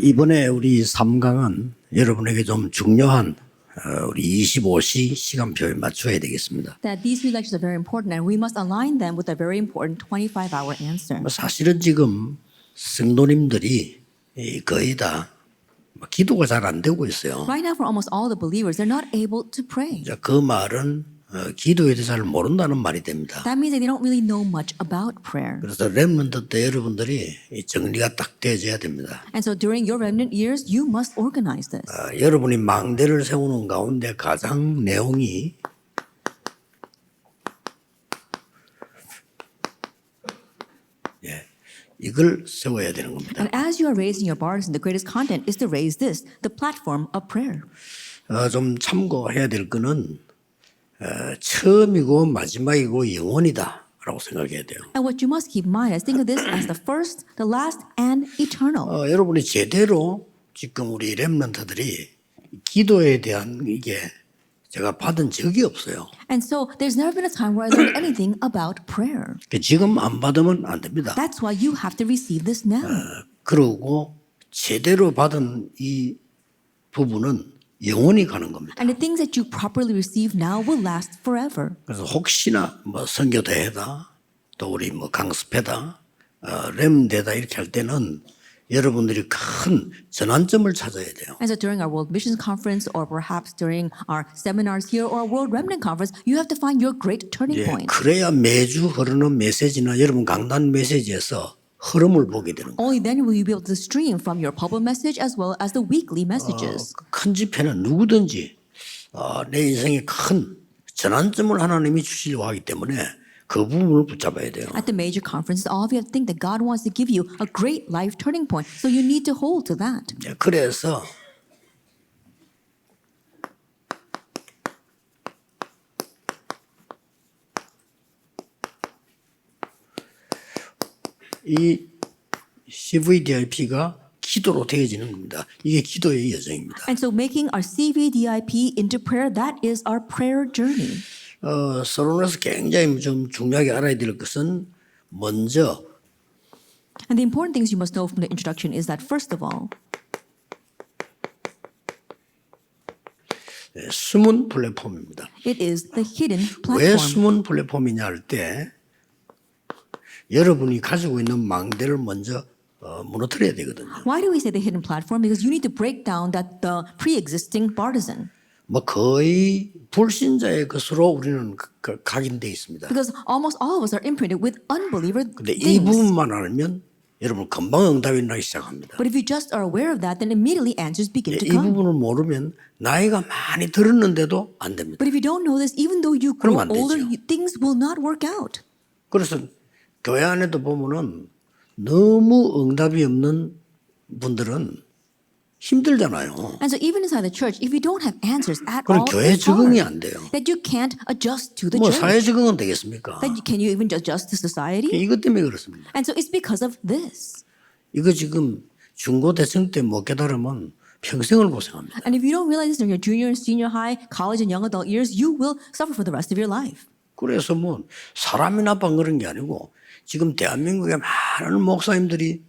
이번에 우리 3강은 여러분에게 좀 중요한 우리 25시 시간표에 맞춰야 되겠습니다. That these three lectures are very important and we must align them with a very important 25-hour answer. 사실은 지금 성도님들이 거의 다 기도가 잘 안 되고 있어요. Right now for almost all the believers, they're not able to pray. 자, 그 말은 기도에 대해서 잘 모른다는 말이 됩니다. That means that they don't really know much about prayer. 그래서 렘넌트 때 여러분들이 정리가 딱 되어져야 됩니다. And so during your remnant years, you must organize this. 여러분이 망대를 세우는 가운데 가장 내용이 이걸 세워야 되는 겁니다. And as you are raising your bars, the greatest content is to raise this, the platform of prayer. 좀 참고해야 될 거는 처음이고 마지막이고 영원이다라고 생각해야 돼요. And what you must keep in mind is think of this as the first, the last, and eternal. 여러분이 제대로 지금 우리 렘넌트들이 기도에 대한 이게 제가 받은 적이 없어요. And so there's never been a time where I learned anything about prayer. 지금 안 받으면 안 됩니다. That's why you have to receive this now. 그러고 제대로 받은 이 부분은 영원히 가는 겁니다. And the things that you properly receive now will last forever. 그래서 혹시나 뭐 선교대회다 또 우리 뭐 강습회다 렘대다 이렇게 할 때는 여러분들이 큰 전환점을 찾아야 돼요. And so during our World Missions Conference or perhaps during our seminars here or our World Remnant Conference, you have to find your great turning point. 그래야 매주 흐르는 메시지나 여러분 강단 메시지에서 흐름을 보게 되는 거예요. Only then will you be able to stream from your public message as well as the weekly messages. 큰 집회는 누구든지 내 인생에 큰 전환점을 하나님이 주시려고 하기 때문에 그 부분을 붙잡아야 돼요. At the major conferences, all of you have to think that God wants to give you a great life turning point. So you need to hold to that. 그래서 이 CVDIP가 기도로 되어지는 겁니다. 이게 기도의 여정입니다. And so making our CVDIP into prayer, that is our prayer journey. 서론에서 굉장히 좀 중요하게 알아야 될 것은 먼저 And the important things you must know from the introduction is that first of all, 숨은 플랫폼입니다. it is the hidden 왜 platform. 숨은 플랫폼이냐 할 때 여러분이 가지고 있는 망대를 먼저 무너뜨려야 되거든요. Why do we say the hidden platform? Because you need to break down that the pre-existing partisan. 뭐 거의 불신자의 것으로 우리는 각인돼 있습니다. Because almost all of us are imprinted with unbeliever 근데 이 things. 부분만 알면 여러분 금방 응답이 나기 시작합니다. But if you just are aware of that, then immediately answers begin to 이 come. 부분을 모르면 나이가 많이 들었는데도 안 됩니다. But if you don't know this, even though you grow 그러면 안 older, 되죠. things will not work out. 그래서 교회 안에도 보면은 너무 응답이 없는 분들은 힘들잖아요. And so even inside the church, if you don't have answers at 그럼 all, 교회 it's 적응이 hard. 안 돼요. That you can't adjust to the 뭐 church. 사회 적응은 되겠습니까? That can you even adjust to society? 이것 때문에 그렇습니다. And so it's because of this. 이거 지금 중고 대청 때 못 깨달으면 평생을 고생합니다. And if you don't realize this in your junior and senior high, college and young adult years, you will suffer for the rest of your life. 그래서 뭐 사람이 나쁜 그런 게 아니고 지금 대한민국에 많은 목사님들이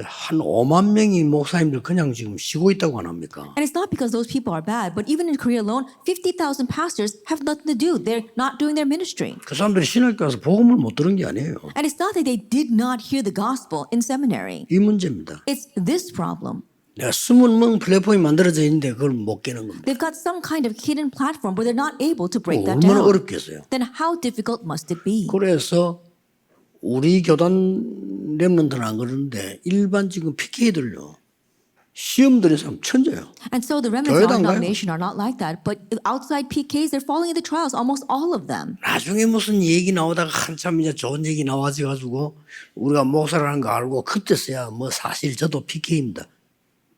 한 5만 명이 목사님들 그냥 지금 쉬고 있다고 안 합니까? And it's not because those people are bad, but even in Korea alone, 50,000 pastors have nothing to do. They're not doing their ministry. 그 사람들이 신학교 가서 복음을 못 들은 게 아니에요. And it's not that they did not hear the gospel in seminary. 이 문제입니다. It's this problem. 내가 숨은 멍 플랫폼이 만들어져 있는데 그걸 못 깨는 겁니다. They've got some kind of hidden platform, but they're not able to break that 얼마나 down. 어렵겠어요. Then how difficult must it be? 그래서 우리 교단 렘넌트는 안 그러는데 일반 지금 PK들요. 시험 들은 사람 천재예요. And so the remnants 교회도 of our 안 가요. denomination are not like that, but outside PKs, they're falling into trials, almost all of them. 나중에 무슨 얘기 나오다가 한참 이제 좋은 얘기 나와가지고 우리가 목사라는 거 알고 그때서야 뭐 사실 저도 PK입니다.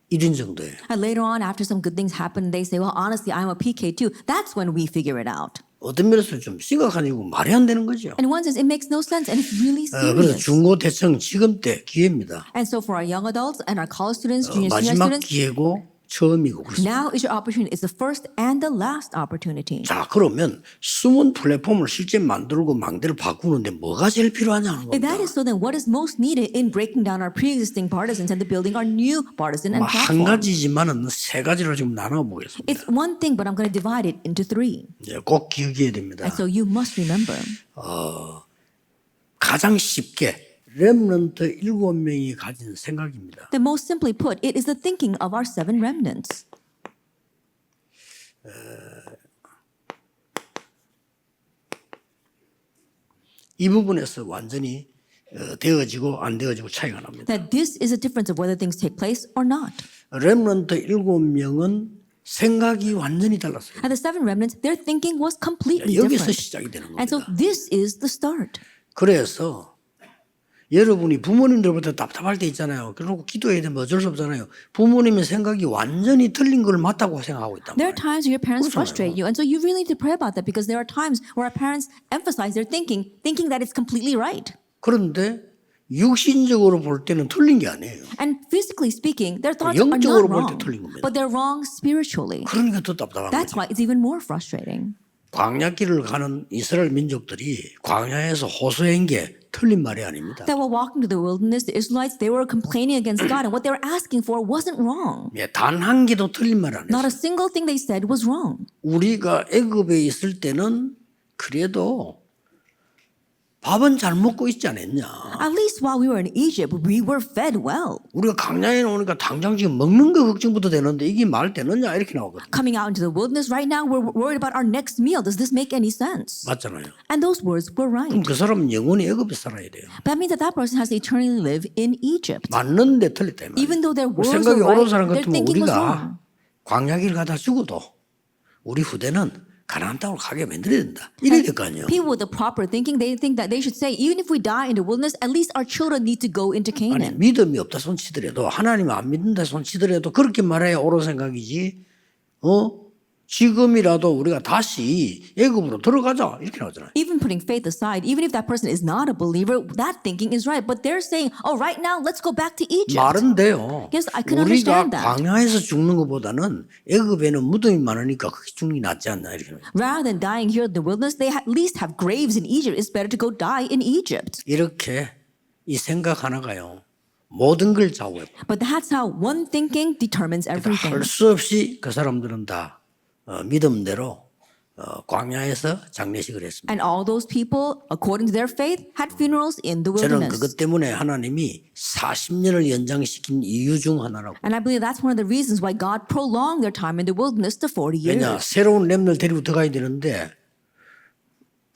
이런 정도예요. And later on, after some good things happen, they say, well, honestly, I'm a PK too. That's when we figure it out. 어떤 면에서 좀 심각하고 말이 안 되는 거죠. And one says, it makes no sense, and it's really 그래서 serious. 중고 대청 지금 때 기회입니다. And so for our young adults and our college students, junior senior 마지막 students, 기회고 처음이고 그렇습니다. Now is your opportunity. It's the first and the last opportunity. 자, 그러면 숨은 플랫폼을 실제 만들고 망대를 바꾸는데 뭐가 제일 필요하냐는 If that 겁니다. is so, then what is most needed in breaking down our pre-existing partisans and the building our new partisan and 한 platform? 가지지만은 세 가지로 지금 나눠 보겠습니다. It's one thing, but I'm going to divide it into three. 꼭 기억해야 됩니다. And so you must remember. 가장 쉽게 렘넌트 7명이 가진 생각입니다. That most simply put, it is the thinking of our seven remnants. 이 부분에서 완전히 되어지고 안 되어지고 차이가 납니다. That this is a difference of whether things take place or not. 렘넌트 7명은 생각이 완전히 달랐어요. And the seven remnants, their thinking was completely 여기서 different. 시작이 되는 And so 겁니다. this is the start. 그래서 여러분이 부모님들부터 답답할 때 있잖아요. 그러고 기도해야 되면 어쩔 수 없잖아요. 부모님의 생각이 완전히 틀린 걸 맞다고 생각하고 있단 There are 말이에요. times where your parents 그렇잖아요. frustrate you. And so you really need to pray about that because there are times where our parents emphasize their thinking that it's completely right. 그런데 육신적으로 볼 때는 틀린 게 아니에요. And physically speaking, their thoughts are 영적으로 not 볼때 wrong, 틀린 겁니다. but they're wrong spiritually. 그러니까 더 답답한 That's 거죠. why it's even more frustrating. 광야길을 가는 이스라엘 민족들이 광야에서 호소한 게 틀린 말이 아닙니다. That while walking to the wilderness, the Israelites, they were complaining against God, and what they were asking for wasn't wrong. 단 한 개도 틀린 말 안 Not 했어요. a single thing they said was wrong. 우리가 애굽에 있을 때는 그래도 밥은 잘 먹고 있지 않았냐. At least while we were in Egypt, we were fed well. 우리가 광야에 오니까 당장 지금 먹는 거 걱정부터 되는데 이게 말 되느냐 이렇게 나오거든요. Coming out into the wilderness right now, we're worried about our next meal. Does this make any sense? 맞잖아요. And those words were right. 그럼 그 사람은 영원히 애굽에 살아야 돼요. That means that person has to eternally live in Egypt. 맞는데 틀렸다 이 말이에요. Even though their words 생각이 were 옳은 right, 사람 their 같으면 thinking was 우리가 wrong. 광야길 가다 죽어도 우리 후대는 가나안 땅을 가게 만들어야 된다. 이래야 될 거 아니에요. People with the proper thinking, they think that they should say, even if we die in the wilderness, at least our children need to go into 아니 Canaan. 믿음이 없다 손치더라도 하나님 안 믿는다 손치더라도 그렇게 말해야 옳은 생각이지. 지금이라도 우리가 다시 애굽으로 들어가자 이렇게 나오잖아요. Even putting faith aside, even if that person is not a believer, that thinking is right. But they're saying, oh, right now, let's go back to Egypt. 말은 돼요. Yes, I can 우리가 understand that. 광야에서 죽는 것보다는 애굽에는 무덤이 많으니까 그게 죽는 게 낫지 않나 이렇게. Rather than dying here in the wilderness, they at least have graves in Egypt. It's better to go die in Egypt. 이렇게 이 생각 하나가요. 모든 걸 좌우해. But that's how one thinking determines everything. 할 수 없이 그 사람들은 다 믿음대로 광야에서 장례식을 했습니다. And all those people, according to their faith, had funerals in the 저는 wilderness. 그것 때문에 하나님이 40년을 연장시킨 이유 중 하나라고. And I believe that's one of the reasons why God prolonged their time in the wilderness to 40 왜냐 years. 새로운 렘을 데리고 들어가야 되는데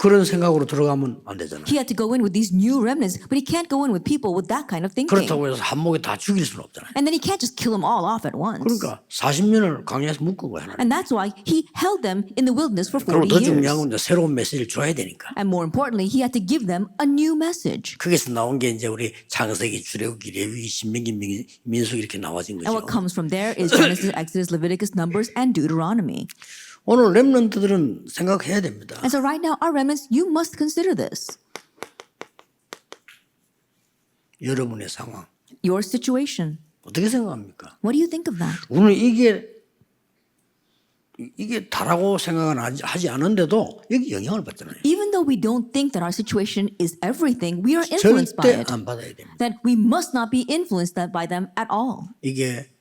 그런 생각으로 들어가면 안 되잖아요. He had to go in with these new remnants, but he can't go in with people with that kind of thinking. 그렇다고 해서 한 목에 다 죽일 수는 없잖아요. And then he can't just kill them all off at once. 그러니까 40년을 광야에서 묶은 거예요. 하나님. And that's why he held them in the wilderness for 그리고 40 더 years. 중요한 건 이제 새로운 메시지를 줘야 되니까. And more importantly, he had to give them a new message. 거기서 나온 게 이제 우리 창세기, 출애굽기, 레위기, 신명기, 민수기 이렇게 나와진 And what 거죠. comes from there is Genesis, Exodus, Leviticus, Numbers, and Deuteronomy. 오늘 렘넌트들은 생각해야 됩니다. And so right now, our remnants, you must consider this. 여러분의 상황 Your situation. 어떻게 생각합니까? What do you think of that? 오늘 이게 다라고 생각은 하지 않은데도 여기 영향을 받잖아요. Even though we don't think that our situation is everything, we are influenced by 절대 it. 안 받아야 됩니다. That we must not be influenced by them at all. 이게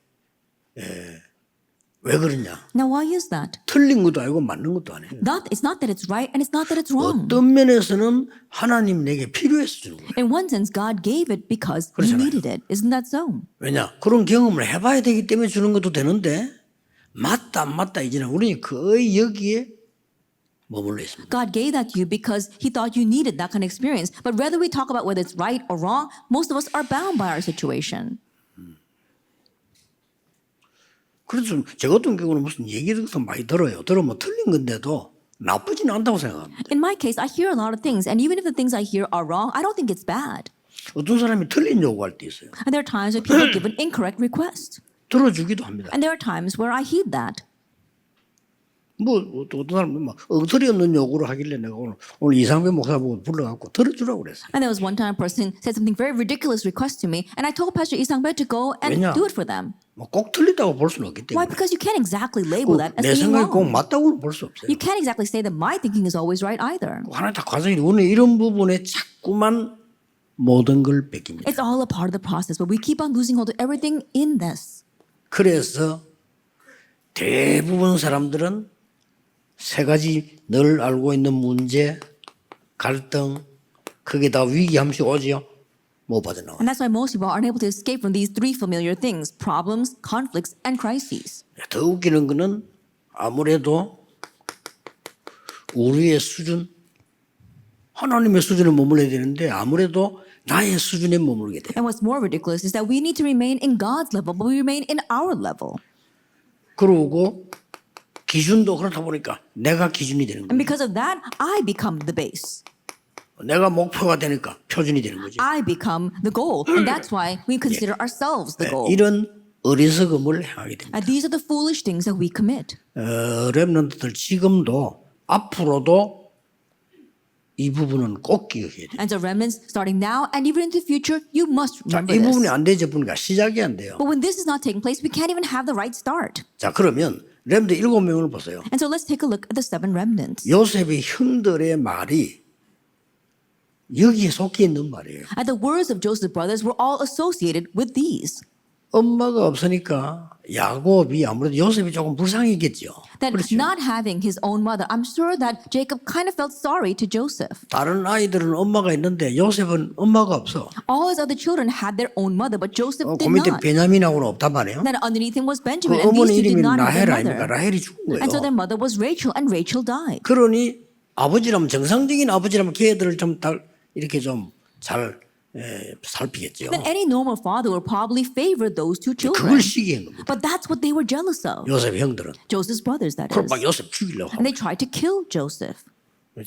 왜 그러냐? Now, why is that? 틀린 것도 아니고 맞는 것도 아니에요. It's not that it's right and it's not that it's wrong. 어떤 면에서는 하나님 내게 필요해서 주는 거예요. In one sense, God gave it because He 그렇잖아요. needed it. Isn't that so? 왜냐? 그런 경험을 해봐야 되기 때문에 주는 것도 되는데 맞다 안 맞다 이제는 우리는 거의 여기에 머물러 있습니다. God gave that to you because He thought you needed that kind of experience. But whether we talk about whether it's right or wrong, most of us are bound by our situation. 그래서 저 같은 경우는 무슨 얘기를 많이 들어요. 들으면 틀린 건데도 나쁘진 않다고 생각합니다. In my case, I hear a lot of things, and even if the things I hear are wrong, I don't think it's bad. 어떤 사람이 틀린 요구할 때 있어요. And there are times when people give an incorrect request. 들어주기도 합니다. And there are times where I heed that. 어떤 사람은 막 엉터리 없는 요구를 하길래 내가 오늘 이상배 목사 보고 불러갖고 들어주라고 그랬어요. And there was one time a person said something very ridiculous request to me, and I told Pastor Isangbe to go and 왜냐? do it for them. 꼭 틀리다고 볼 수는 없기 Why? 때문에 Because you can't exactly label that as 내 being 생각이 꼭 wrong. 맞다고는 볼 수 없어요. You can't exactly say that my thinking is always right either. 하나 다 과정이 우리는 이런 부분에 자꾸만 모든 걸 뺏깁니다. It's all a part of the process, but we keep on losing hold of everything in this. 그래서 대부분 사람들은 세 가지 늘 알고 있는 문제, 갈등, 그게 다 위기 함시 오지요. 못 빠져나와요. And that's why most people are unable to escape from these three familiar things: problems, conflicts, and crises. 더 웃기는 거는 아무래도 우리의 수준, 하나님의 수준에 머물러야 되는데 아무래도 나의 수준에 머물게 돼요. And what's more ridiculous is that we need to remain in God's level, but we remain in our level. 그러고 기준도 그렇다 보니까 내가 기준이 되는 And 거예요. because of that, I become the base. 내가 목표가 되니까 표준이 되는 거지. I become the goal. And that's why we consider ourselves the goal. 이런 어리석음을 행하게 됩니다. And these are the foolish things that we commit. 렘넌트들 지금도 앞으로도 이 부분은 꼭 기억해야 돼요. And so remnants, starting now and even into the future, you must 자, remember 이 부분이 this. 안 되지 보니까 시작이 안 돼요. But when this is not taking place, we can't even have the right start. 자, 그러면 렘드 7명을 보세요. And so let's take a look at the 7 remnants. 요셉의 형들의 말이 여기에 속해 있는 말이에요. And the words of Joseph's brothers were all associated with these. 엄마가 없으니까 야곱이 아무래도 요셉이 조금 불쌍했겠죠. That 그렇죠. not having his own mother, I'm sure that Jacob kind of felt sorry to Joseph. 다른 아이들은 엄마가 있는데 요셉은 엄마가 없어. All his other children had their own mother, but Joseph 그 did 밑에 not. 베냐민하고는 없단 말이에요. That underneath him was 그 Benjamin, and these 어머니 two did 이름이 not have 라헬 their 아닙니까? mother. 라헬이 죽은 And so 거예요. their mother was Rachel, and Rachel died. 그러니 아버지라면 정상적인 아버지라면 걔들을 좀 이렇게 좀 잘 살피겠죠. Then any normal father would probably favor those two children. 그걸 시기한 겁니다. But that's what they were jealous of. 요셉 형들은. Joseph's brothers, that 그럼 is. 막 요셉 죽이려고 And 하고. they tried to kill Joseph.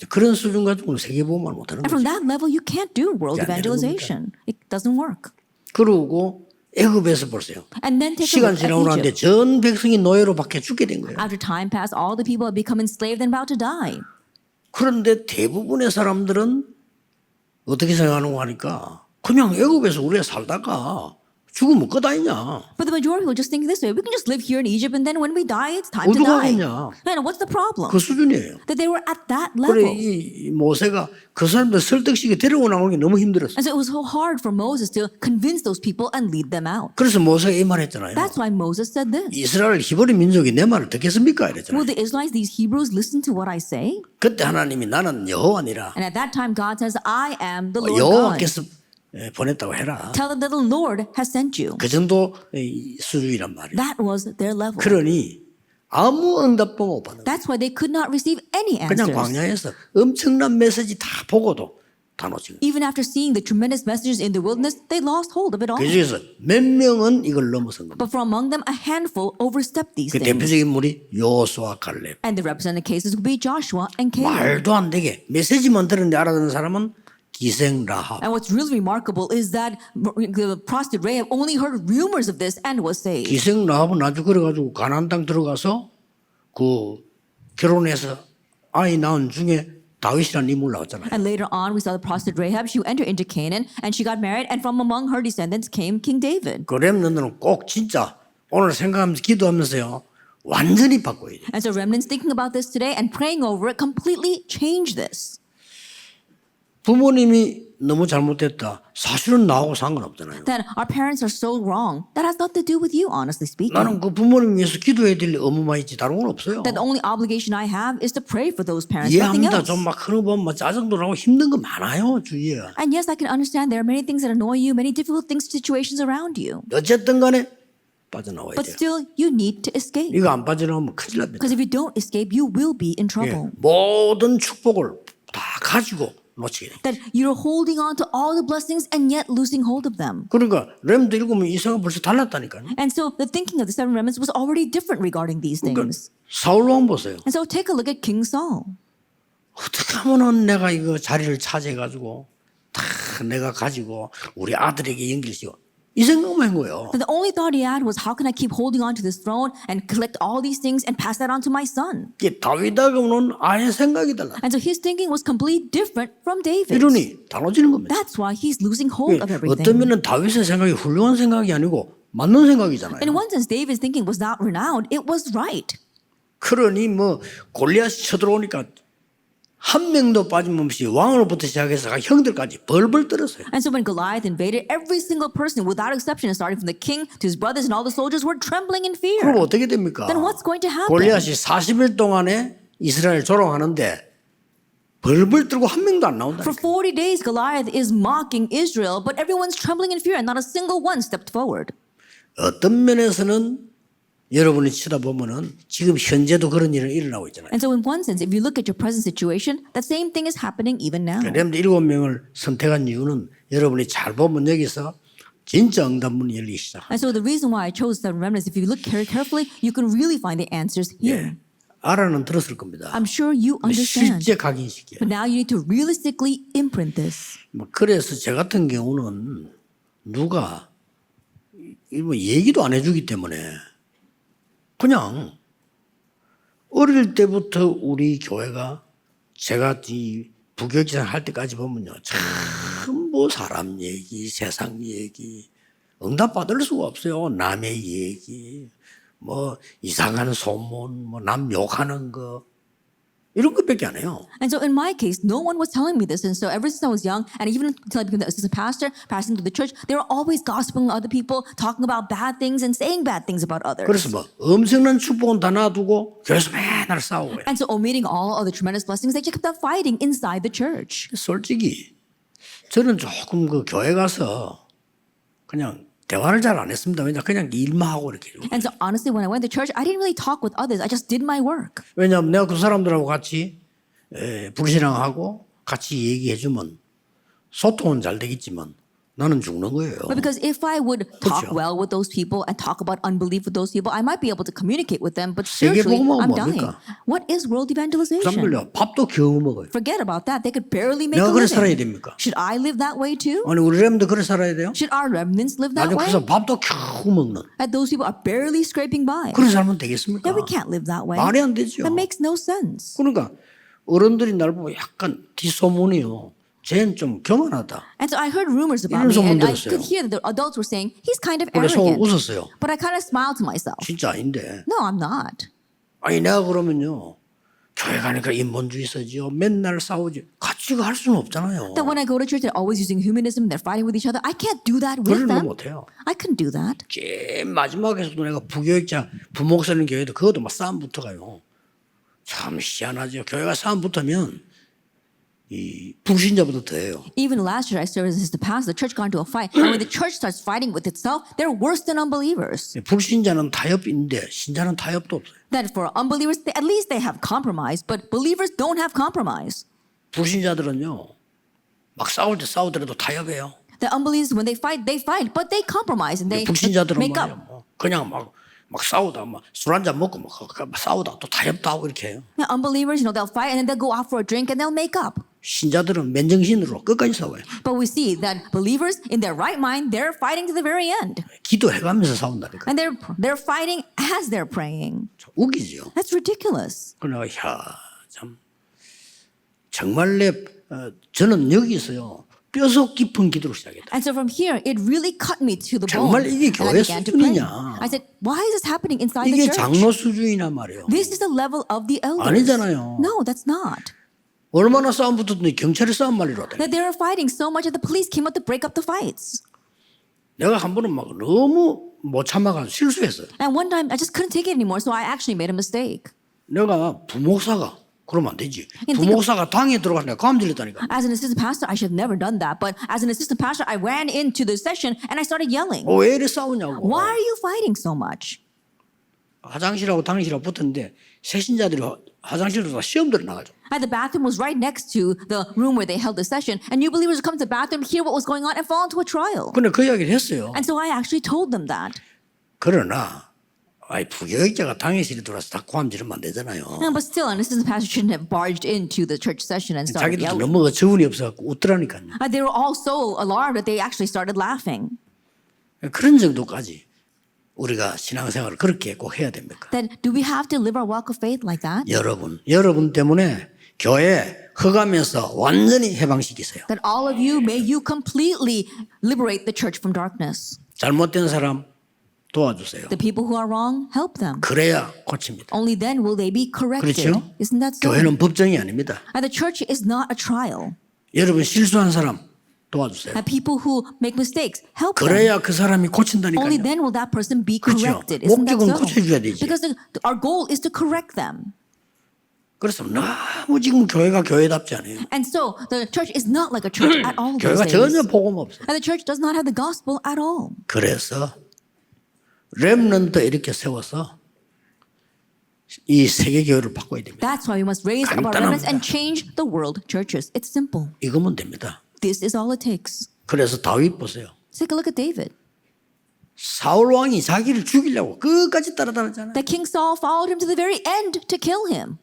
그런 수준 가지고는 세계보험을 못하는 And from 거죠. that level, you can't do world 안 되는 evangelization. It doesn't work. 그러고 애굽에서 보세요. And then take a 시간 look at 지나고 나는데 Egypt. 전 백성이 노예로 밖에 죽게 된 거예요. After time passed, all the people had become enslaved and about to die. 그런데 대부분의 사람들은 어떻게 생각하는가 하니까 그냥 애굽에서 우리가 살다가 죽으면 끝 아니냐. But the majority will just think this way. We can just live here in Egypt, and then when we die, it's time to 어디가 die. 가겠냐. Man, what's the problem? 그 수준이에요. That they were at that 그래 level. 이 모세가 그 사람들 설득시켜 데리고 나오는 게 너무 힘들었어. And so it was so hard for Moses to convince those people and lead them out. 그래서 모세가 이 말했잖아요. That's why Moses said this. 이스라엘 히브리 민족이 내 말을 듣겠습니까? Will 이랬잖아요. the Israelites, these Hebrews, listen to what I say? 그때 하나님이 나는 여호와니라. And at that time, God says, I am the Lord God. 여호와께서 보냈다고 해라. Tell them that the Lord has sent you. 그 정도 수준이란 말이에요. That was their level. 그러니 아무 응답도 못 받는 거예요. That's why they could not receive any 그냥 answers. 광야에서 엄청난 메시지 다 보고도 다 놓친 거예요. Even after seeing the tremendous messages in the wilderness, they lost hold of it all. 그 중에서 몇 명은 이걸 넘어선 겁니다. But from among them, a handful overstepped these 그 things. 대표적인 인물이 요수아 갈렙. And the represented cases would be Joshua and Caleb. 말도 안 되게 메시지만 들었는데 알아듣는 사람은 기생 라합. And what's really remarkable is that the prostitute Rahab only heard rumors of this and was saved. 기생 라합은 아주 그래가지고 가나안 땅 들어가서 그 결혼해서 아이 낳은 중에 다윗이라는 인물 나왔잖아요. And later on, we saw the prostitute Rahab. She entered into Canaan and she got married, and from among her descendants came King David. 그 렘넌트는 꼭 진짜 오늘 생각하면서 기도하면서요 완전히 바꿔야 돼. And so remnants thinking about this today and praying over it completely change this. 부모님이 너무 잘못됐다. 사실은 나하고 상관없잖아요. That our parents are so wrong. That has nothing to do with you, honestly speaking. 나는 그 부모님 위해서 기도해야 될 의무만 있지 다른 건 없어요. That the only obligation I have is to pray for those parents, nothing 이해합니다. else. 좀 막 그런 거 보면 짜증도 나고 힘든 거 많아요 주위에. And yes, I can understand there are many things that annoy you, many difficult things, situations around you. 어쨌든 간에 빠져나와야 But 돼요. still, you need to escape. 이거 안 빠져나오면 큰일 납니다. Because if you don't escape, you will be in 예, trouble. 모든 축복을 다 가지고 놓치게 돼요. That you're holding on to all the blessings and yet losing hold of them. 그러니까 렘드 읽으면 이사가 벌써 달랐다니까요. And so the thinking of the 7 remnants was already different regarding these 그러니까 things. 사울 왕 보세요. And so take a look at King Saul. 어떻게 하면은 내가 이거 자리를 차지해가지고 다 내가 가지고 우리 아들에게 연결시켜 이 생각만 한 거예요. And the only thought he had was, how can I keep holding on to this throne and collect all these things and pass that on to my son? 이게 다윗하고는 아예 생각이 달라. And so his thinking was completely different from David's. 이러니 달라지는 겁니다. That's why he's losing hold of 어떤 everything. 면은 다윗의 생각이 훌륭한 생각이 아니고 맞는 생각이잖아요. In one sense, David's thinking was not renowned, it was right. 그러니 뭐 골리앗이 쳐들어오니까 한 명도 빠짐없이 왕으로부터 시작해서 형들까지 벌벌 떨었어요. And so when Goliath invaded, every single person, without exception, starting from the king to his brothers and all the soldiers, were trembling in fear. 그럼 어떻게 됩니까? Then what's going to happen? 골리앗이 40일 동안에 이스라엘 조롱하는데 벌벌 떨고 한 명도 안 나온다. For 40 days, Goliath is mocking Israel, but everyone's trembling in fear, and not a single one stepped forward. 어떤 면에서는 여러분이 쳐다보면은 지금 현재도 그런 일이 일어나고 있잖아요. And so in one sense, if you look at your present situation, that same thing is happening even now. 여러분들 7명을 선택한 이유는 여러분이 잘 보면 여기서 진짜 응답문이 열리기 시작. And so the reason why I chose seven remnants, if you look very carefully, you can really find the answers here. 알아는 들었을 겁니다. I'm sure you understand. 실제 각인시켜요. But now you need to realistically imprint this. 그래서 저 같은 경우는 누가 뭐 얘기도 안 해주기 때문에 그냥 어릴 때부터 우리 교회가 제가 이 부교육장 할 때까지 보면요. 참 뭐 사람 얘기, 세상 얘기 응답 받을 수가 없어요. 남의 얘기, 뭐 이상한 소문, 뭐 남 욕하는 거 이런 것밖에 안 해요. And so in my case, no one was telling me this. And so ever since I was young, and even until I became the assistant pastor, passing through the church, they were always gossiping other people, talking about bad things and saying bad things about others. 그래서 뭐 엄청난 축복은 다 놔두고 교회에서 맨날 싸우고. And so omitting all of the tremendous blessings, they just kept on fighting inside the church. 솔직히 저는 조금 그 교회 가서 그냥 대화를 잘 안 했습니다. 왜냐 그냥 일만 하고 이렇게. And so honestly, when I went to church, I didn't really talk with others. I just did my work. 왜냐하면 내가 그 사람들하고 같이 불신앙하고 같이 얘기해주면 소통은 잘 되겠지만 나는 죽는 거예요. But because if I would talk 그렇죠. well with those people and talk about unbelief with those people, I might be able to communicate with them. But 세계 spiritually, 복음은 I'm dying. 뭡니까? What is world 그 evangelization? 사람들요 밥도 겨우 먹어요. Forget about that. They could barely make a 내가 그래 살아야 living. 됩니까? Should I live that way too? 아니 우리 렘도 그래 살아야 돼요? Should our remnants live that 나중에 way? 그래서 밥도 겨우 먹는 That those people are barely scraping by. 그런 살면 되겠습니까? Yeah, we can't live that way. 말이 안 되죠. That makes no sense. 그러니까 어른들이 날 보고 약간 뒷소문이요. 쟤는 좀 교만하다. And so I heard rumors about 이런 me, 소문 and I 들었어요. could hear that the adults were saying he's kind of 그래 속으로 arrogant. 웃었어요. But I kind of smiled to myself. 진짜 아닌데. No, I'm not. 아니 내가 그러면요. 교회 가니까 인본주의 써지요. 맨날 싸우지. 같이 할 수는 없잖아요. That when I go to church, they're always using humanism. They're fighting with each other. I can't do that with 그걸 them. 못해요. I couldn't do that. 제일 마지막에서도 내가 부교육자 부목사님 교회도 그것도 막 싸움 붙어가요. 참 희한하죠. 교회가 싸움 붙으면 이 불신자보다 더해요. Even last year, I served as the pastor. The church got into a fight, and when the church starts fighting with itself, they're worse than unbelievers. 불신자는 타협인데 신자는 타협도 없어요. That for unbelievers, at least they have compromise, but believers don't have compromise. 불신자들은요. 막 싸울 때 싸우더라도 타협해요. The unbelievers, when they fight, but they compromise and they 불신자들은 make 말이야. up. 뭐 그냥 막 싸우다 막 술 한잔 먹고 막 싸우다 또 타협도 하고 이렇게 해요. The unbelievers, they'll fight and then they'll go out for a drink and they'll make up. 신자들은 맨정신으로 끝까지 싸워요. But we see that believers, in their right mind, they're fighting to the very end. 기도해가면서 싸운다니까. And they're fighting as they're praying. 웃기죠. That's ridiculous. 그러나 참 정말 저는 여기서요 뼈속 깊은 기도를 시작했다. And so from here, it really cut me to the bone. 정말 이게 And I 교회 began to pray. 수준이냐? I said, why is this happening inside 이게 the church? 장로 수준이란 말이에요. This is the level of the elders. 아니잖아요. No, that's not. 얼마나 싸움 붙었더니 경찰이 싸움 말리러 왔다. That they were fighting so much that the police came out to break up the fights. 내가 한 번은 막 너무 못 참아가 실수했어요. And one time, I just couldn't take it anymore, so I actually made a mistake. 내가 부목사가 그러면 안 되지. think 부목사가 당에 들어가서 내가 감질했다니까. As an assistant pastor, I should have never done that. But as an assistant pastor, I ran into the session and I started yelling. 왜 이래 싸우냐고. Why are you fighting so much? 화장실하고 당실하고 붙었는데 새신자들이 화장실로 다 시험 들어 나가죠. And the bathroom was right next to the room where they held the session. And new believers would come to the bathroom, hear what was going on, and fall into a trial. 근데 그 이야기를 했어요. And so I actually told them that. 그러나 부교육자가 당회실에 들어와서 다 고함지르면 안 되잖아요. But still, an assistant pastor shouldn't have barged into the church session and started 자기들 yelling. 너무 어처구니 없어갖고 웃더라니까요. They were all so alarmed that they actually started laughing. 그런 정도까지 우리가 신앙생활을 그렇게 꼭 해야 됩니까? Then do we have to live our walk of faith like that? 여러분 때문에 교회 흑암에서 완전히 해방시키세요. That all of you, may you completely liberate the church from darkness. 잘못된 사람 도와주세요. The people who are wrong, help them. 그래야 고칩니다. Only then will they be corrected. 그렇죠? Isn't that so? 교회는 법정이 아닙니다. And the church is not a trial. 여러분 실수한 사람 도와주세요. And people who make mistakes, help them. 그래야 그 사람이 Only 고친다니까요. then will that person be 그렇죠. corrected. Isn't that 목적은 so? 고쳐줘야 되지. Because our goal is to correct them. 그래서 너무 지금 교회가 교회답지 않아요. And so the church is not like a church at all these 교회가 days. 전혀 복음 없어요. And the church does not have the gospel at all. 그래서 렘넌트 이렇게 세워서 이 세계 교회를 바꿔야 됩니다. That's why we must raise up our remnants 간단합니다. and change the world churches. It's simple. 이거면 됩니다. This is all it takes. 그래서 다윗 보세요. Take a look at David. 사울 왕이 자기를 죽이려고 끝까지 따라다녔잖아요. That King Saul followed him to the very end to kill him.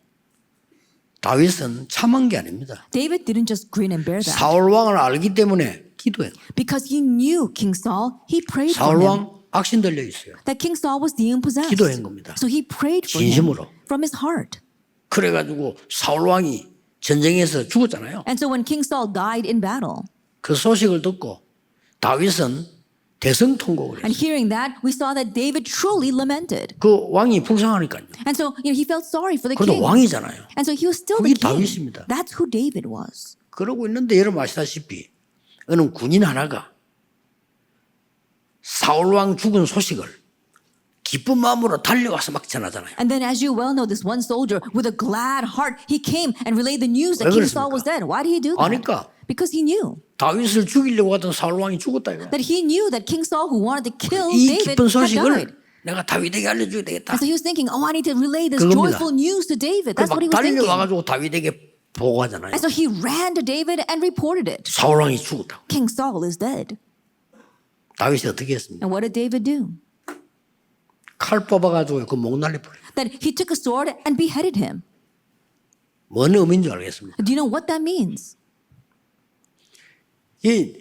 다윗은 참한 게 아닙니다. David didn't just grin and bear that. 사울 왕을 알기 때문에 기도해요. Because he knew King Saul, he prayed for 사울 him. 왕 악신 들려 있어요. That King Saul was demon possessed. 기도한 겁니다. So he prayed for him 진심으로. from his heart. 그래가지고 사울 왕이 전쟁에서 죽었잖아요. And so when King Saul died in battle, 그 소식을 듣고 다윗은 대성통곡을 and 했어요. hearing that, we saw that David truly lamented. 그 왕이 불쌍하니까요. And so, he felt sorry for the 그래도 king. 왕이잖아요. And so he was still 그게 the king. 다윗입니다. That's who David was. 그러고 있는데 여러분 아시다시피 어느 군인 하나가 사울 왕 죽은 소식을 기쁜 마음으로 달려와서 막 전하잖아요. And then, as you well know, this one soldier with a glad heart, he came and relayed the news that 왜 King Saul 그랬습니까? was dead. Why did he do that? 아니까 Because he knew 다윗을 죽이려고 하던 사울 왕이 죽었다 이거. that he knew that King Saul, who wanted to kill 이 David, 기쁜 had died. 소식을 내가 다윗에게 알려줘야 되겠다. And so he was thinking, oh, I need to relay this 그겁니다. joyful news to David. 그래서 That's what 막 he was thinking. 달려와가지고 다윗에게 보고하잖아요. And so he ran to David and reported it. 사울 왕이 죽었다고. King Saul is dead. 다윗이 어떻게 했습니까? And what did David do? 칼 뽑아가지고 그 목 날려버려요. That he took a sword and beheaded him. 뭔 의미인 줄 알겠습니까? Do you know what that means? 이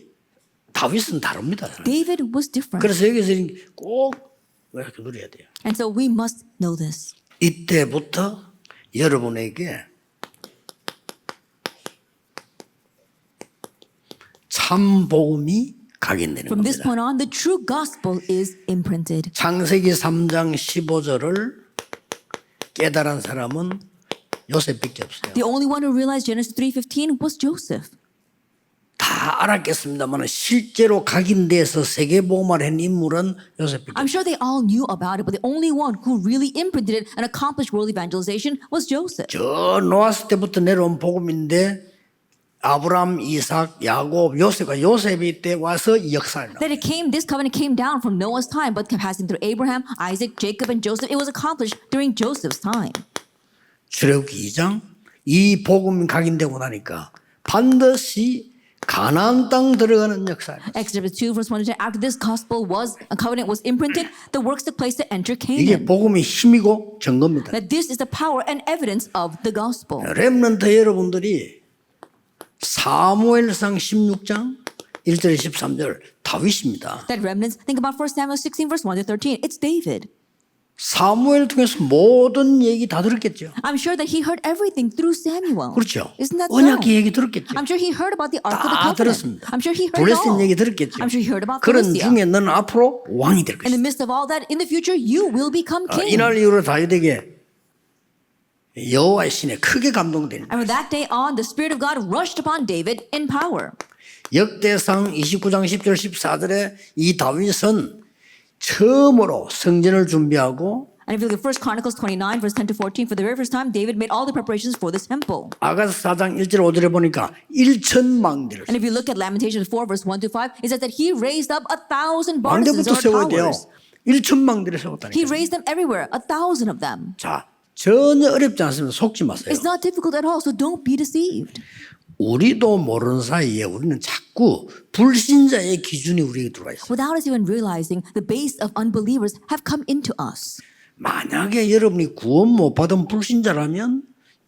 다윗은 다릅니다. David was different. 그래서 여기서 꼭 이렇게 누려야 돼요. And so we must know this. 이때부터 여러분에게 참 복음이 각인되는 From this 겁니다. point on, the true gospel is imprinted. 창세기 3장 15절을 깨달은 사람은 요셉밖에 없어요. The only one who realized Genesis 3:15 was Joseph. 다 알았겠습니다만 실제로 각인돼서 세계복음을 한 인물은 요셉밖에 I'm sure they all knew about it, but the only one who really imprinted it and accomplished world evangelization was Joseph. 저 노아스 때부터 내려온 복음인데 아브라함, 이삭, 야곱, 요셉이 때 와서 이 역사를 That this covenant came down from Noah's time, but passing through Abraham, Isaac, Jacob, and Joseph, it was accomplished during Joseph's time. 출애굽기 2장 이 복음이 각인되고 나니까 반드시 가나안 땅 들어가는 역사예요. Exodus 2 verse 1 to 10. After this gospel a covenant was imprinted, the works took place to enter 이게 Canaan. 복음의 힘이고 증거입니다. That this is the power and evidence of the gospel. 렘넌트 여러분들이 사무엘상 16장 1절 13절 다윗입니다. That remnants, think about 1 Samuel 16 verse 1 to 13. It's David. 사무엘 통해서 모든 얘기 다 들었겠죠. I'm sure that he heard everything through Samuel. 그렇죠. Isn't that so? 언약의 얘기 들었겠죠. I'm sure he heard about the Ark of the 다 Covenant. 들었습니다. I'm sure he heard it 블레셋 all. 얘기 들었겠죠. I'm sure he heard about 그런 Philistia. 중에 너는 앞으로 왕이 될 In the 것이다. midst of all that, in the future, you will become king. 이날 이후로 다윗에게 여호와의 신에 크게 감동됩니다. And from that day on, the Spirit of God rushed upon David in power. 역대상 29장 10절 14절에 이 다윗은 처음으로 성전을 준비하고 And if you look at 1 Chronicles 29, verse 10 to 14, for the very first time, David made all the preparations for this temple. 아가서 4장 1절 5절에 보니까 1천망대를 And if you look at Lamentations 4, verse 1 to 5, it says that he raised up 1,000 망대부터 bartizans or 세워야 돼요. towers. 1천망대를 He 세웠다니까. raised them everywhere, 1,000 of them. 자, 전혀 어렵지 않습니다. 속지 마세요. It's not difficult at all, so don't be deceived. 우리도 모르는 사이에 우리는 자꾸 불신자의 기준이 우리에게 들어와 있어요. Without us even realizing, the base of unbelievers have come into us. 만약에 여러분이 구원 못 받은 불신자라면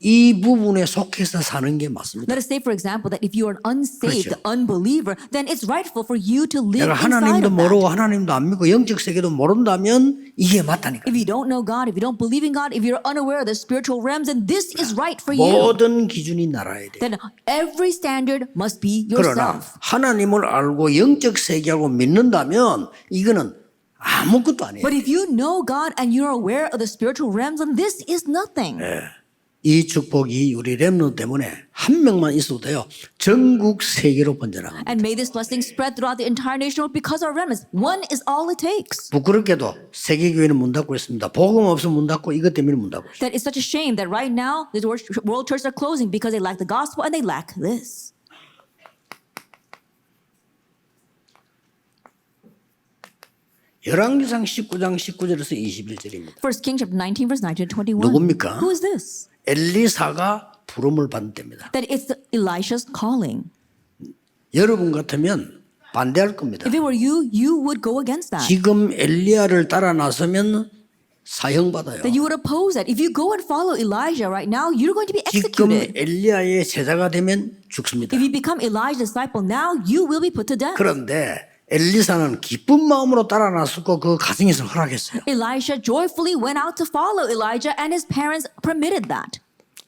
이 부분에 속해서 사는 게 맞습니다. Let us say, for example, that if you are an unsaved 그렇죠. unbeliever, then it's rightful for you to live 내가 inside 하나님도 of that. 모르고 하나님도 안 믿고 영적 세계도 모른다면 이게 맞다니까. If you don't know God, if you don't believe in God, if you're unaware of the spiritual realms, then this is right for you. 모든 기준이 날아야 돼. Then every standard must be 그러나 yourself. 하나님을 알고 영적 세계하고 믿는다면 이거는 아무것도 아니에요. But if you know God and you're aware of the spiritual realms, then this is nothing. 이 축복이 우리 렘넌트 때문에 한 명만 있어도 돼요. 전국 세계로 번져나갑니다. And may this blessing spread throughout the entire nation because our remnants. One is all it takes. 부끄럽게도 세계교회는 문 닫고 있습니다. 복음 없으면 문 닫고 이것 때문에 문 닫고 있어요. That it's such a shame that right now the world churches are closing because they lack the gospel and they lack this. 열왕기상 19장 19절에서 21절입니다. First Kings chapter 19 verse 19 to 21. 누굽니까? Who is this? 엘리사가 부름을 받은 때입니다. That it's Elisha's calling. 여러분 같으면 반대할 겁니다. If it were you, you would go against that. 지금 엘리야를 따라 나서면 사형받아요. That you would oppose that. If you go and follow Elijah right now, you're going to be 지금 executed. 엘리야의 제자가 되면 죽습니다. If you become Elijah's disciple now, you will be put to death. 그런데 엘리사는 기쁜 마음으로 따라 나섰고 그 가정에서 허락했어요. Elisha joyfully went out to follow Elijah and his parents permitted that.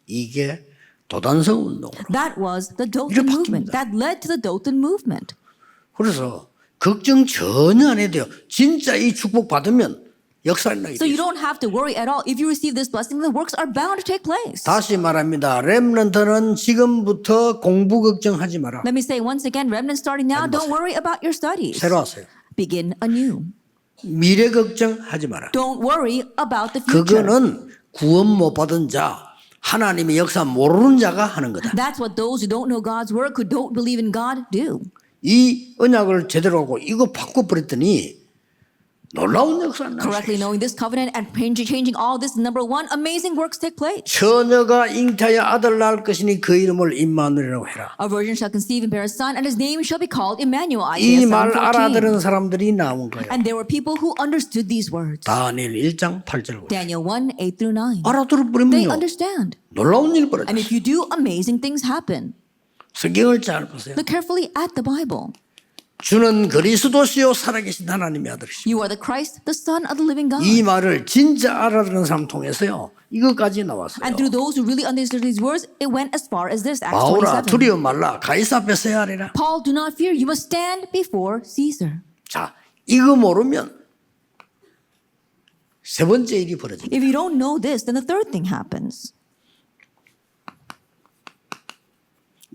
이게 도단성 운동으로. That was the Dothan 이렇게 movement. 바뀝니다. That led to the Dothan movement. 그래서 걱정 전혀 안 해도 돼요. 진짜 이 축복 받으면 역사 일어나게 So you 돼요. don't have to worry at all. If you receive this blessing, the works are bound to take place. 다시 말합니다. 렘넌트는 지금부터 공부 걱정하지 마라. Let me say once again, remnants starting now, don't worry about your studies. 새로 하세요. Begin anew. 미래 걱정하지 마라. Don't worry about the future. 그거는 구원 못 받은 자, 하나님의 역사 모르는 자가 하는 거다. That's what those who don't know God's work, who don't believe in God, do. 이 언약을 제대로 하고 이거 바꿔버렸더니 놀라운 역사가 Correctly 나왔어요. knowing this covenant and changing all this, number one, amazing works take place. 처녀가 잉태하여 아들 낳을 것이니 그 이름을 임마누엘이라고 해라. A virgin shall conceive and bear a son, and his name shall be called Emmanuel. 이 Isaiah 말 7:14. 알아들은 사람들이 나온 거예요. And there were people who understood these words. 다니엘 1장 8절. Daniel 1, 8 through 9. 알아들어 They 버리면요. understand. 놀라운 일 And 벌어졌어요. if you do, amazing things happen. 성경을 잘 보세요. Look carefully at the Bible. 주는 그리스도시요 살아계신 하나님의 아들이시오. You are the Christ, the Son of the living God. 이 말을 진짜 알아듣는 사람 통해서요. 이것까지 나왔어요. And through those who really understood these words, it went as far as this, Acts 바울아 27. 두려워 말라 가이사 앞에 서야 하리라. Paul, do not fear. You must stand before Caesar. 자, 이거 모르면 세 번째 일이 벌어집니다. If you don't know this, then the third thing happens.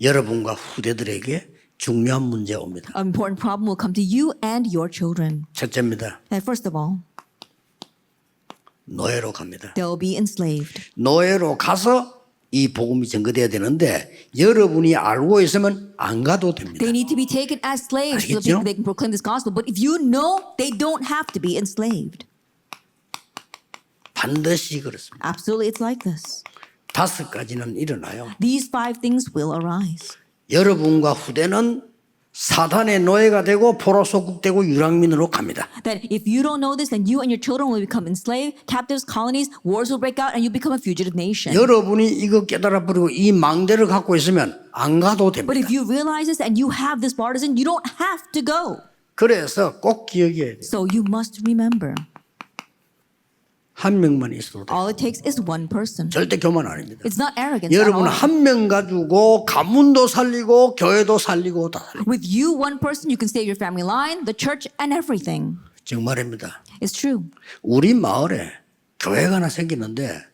여러분과 후대들에게 중요한 문제가 옵니다. An important problem will come to you and your children. 첫째입니다. And first of all, 노예로 갑니다. they'll be enslaved. 노예로 가서 이 복음이 전거돼야 되는데 여러분이 알고 있으면 안 가도 됩니다. They need to be taken as slaves so 알겠죠? that they can proclaim this gospel. But if you know, they don't have to be enslaved. 반드시 그렇습니다. Absolutely, it's like this. 다섯 가지는 일어나요. These five things will arise. 여러분과 후대는 사단의 노예가 되고 포로 속국되고 유랑민으로 갑니다. That if you don't know this, then you and your children will become enslaved, captives, colonies, wars will break out, and you become a fugitive nation. 여러분이 이거 깨달아 버리고 이 망대를 갖고 있으면 안 가도 But 됩니다. if you realize this and you have this partisan, you don't have to go. 그래서 꼭 기억해야 돼요. So you must remember, 한 명만 있어도 돼요. all it takes is one person. 절대 교만 아닙니다. It's not arrogance at 여러분 all. 한 명 가지고 가문도 살리고 교회도 살리고 다 살리고 With you, one person, you can save your family line, the church, and everything. 정말입니다. It's true. 우리 마을에 교회가 하나 생기는데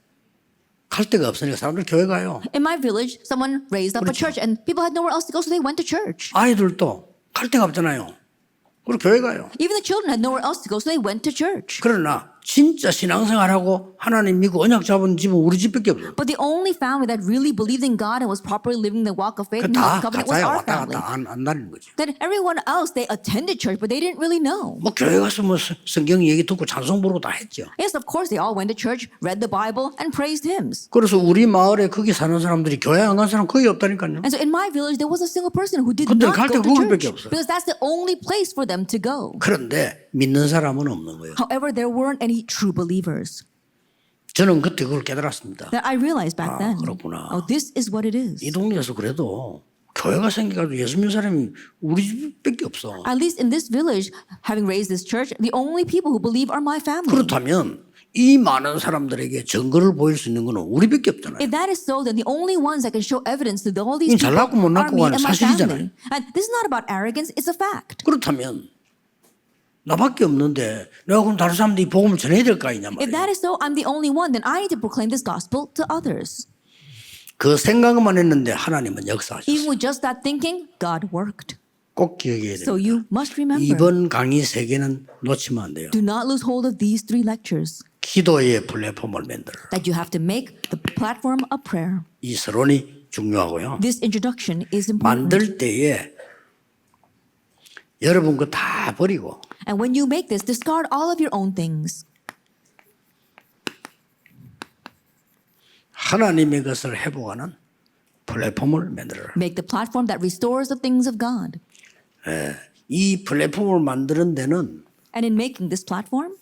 갈 데가 없으니까 사람들 교회 가요. In my village, someone raised up a 그렇죠. church and people had nowhere else to go, so they went to church. 아이들도 갈 데가 없잖아요. 그리고 교회 가요. Even the children had nowhere else to go, so they went to church. 그러나 진짜 신앙생활하고 하나님 믿고 언약 잡은 집은 우리 집밖에 없어요. But the only family that really believed in God and was properly living the walk of faith and 다 the covenant was 가짜야 our 왔다 family. 갔다 안 다니는 거죠. Then everyone else, they attended church, but they didn't really know. 뭐 교회 가서 뭐 성경 얘기 듣고 찬송 부르고 다 했죠. Yes, of course, they all went to church, read the Bible, and praised hymns. 그래서 우리 마을에 거기 사는 사람들이 교회 안 간 사람 거의 없다니까요. And so in my village, there was a single person who did 그들 not 갈 데 go to 거기밖에 church 없어요. because that's the only place for them to go. 그런데 믿는 사람은 없는 거예요. However, there weren't any true believers. 저는 그때 그걸 깨달았습니다. That I realized back then. 그렇구나. Oh, this is what it is. 이 동네에서 그래도 교회가 생겨가지고 예수 믿는 사람이 우리 집밖에 없어. At least in this village, having raised this church, the only people who believe are my family. 그렇다면 이 많은 사람들에게 증거를 보일 수 있는 것은 우리밖에 없잖아요. If that is so, then the only ones that can show evidence to all these 이건 people 잘났고 못 are 났고가 me 아니라 and my 사실이잖아요. family. And this is not about arrogance; it's a fact. 그렇다면 나밖에 없는데 내가 그럼 다른 사람들이 복음을 전해야 될 거 아니냐 If 말이에요. that is so, I'm the only one. Then I need to proclaim this gospel to others. 그 생각만 했는데 하나님은 Even 역사하셨어요. with just that thinking, God worked. 꼭 기억해야 So 됩니다. you must remember. 이번 강의 세 개는 놓치면 안 돼요. Do not lose hold of these 3 lectures. 기도의 플랫폼을 만들어. That you have to make the platform of prayer. 이 서론이 중요하고요. This introduction is important. 만들 때에 여러분 거 다 버리고 And when you make this, discard all of your own things. 하나님의 것을 회복하는 플랫폼을 만들어라. Make the platform that restores the things of God. 이 플랫폼을 만드는 데는 And in making this platform,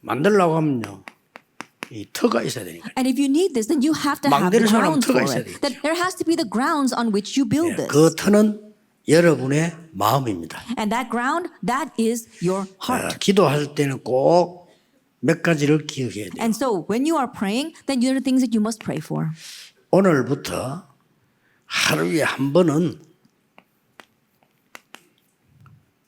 만들려고 하면요. 이 터가 있어야 되니까. and if you need this, then you have to have the 망대를 세우려면 grounds for 터가 있어야 it. 되겠지. That there has to be the grounds on which you build this. 그 터는 여러분의 마음입니다. And that ground, that is your heart. 기도할 때는 꼭 몇 가지를 기억해야 돼요. And so when you are praying, then these are the things that you must pray for. 오늘부터 하루에 한 번은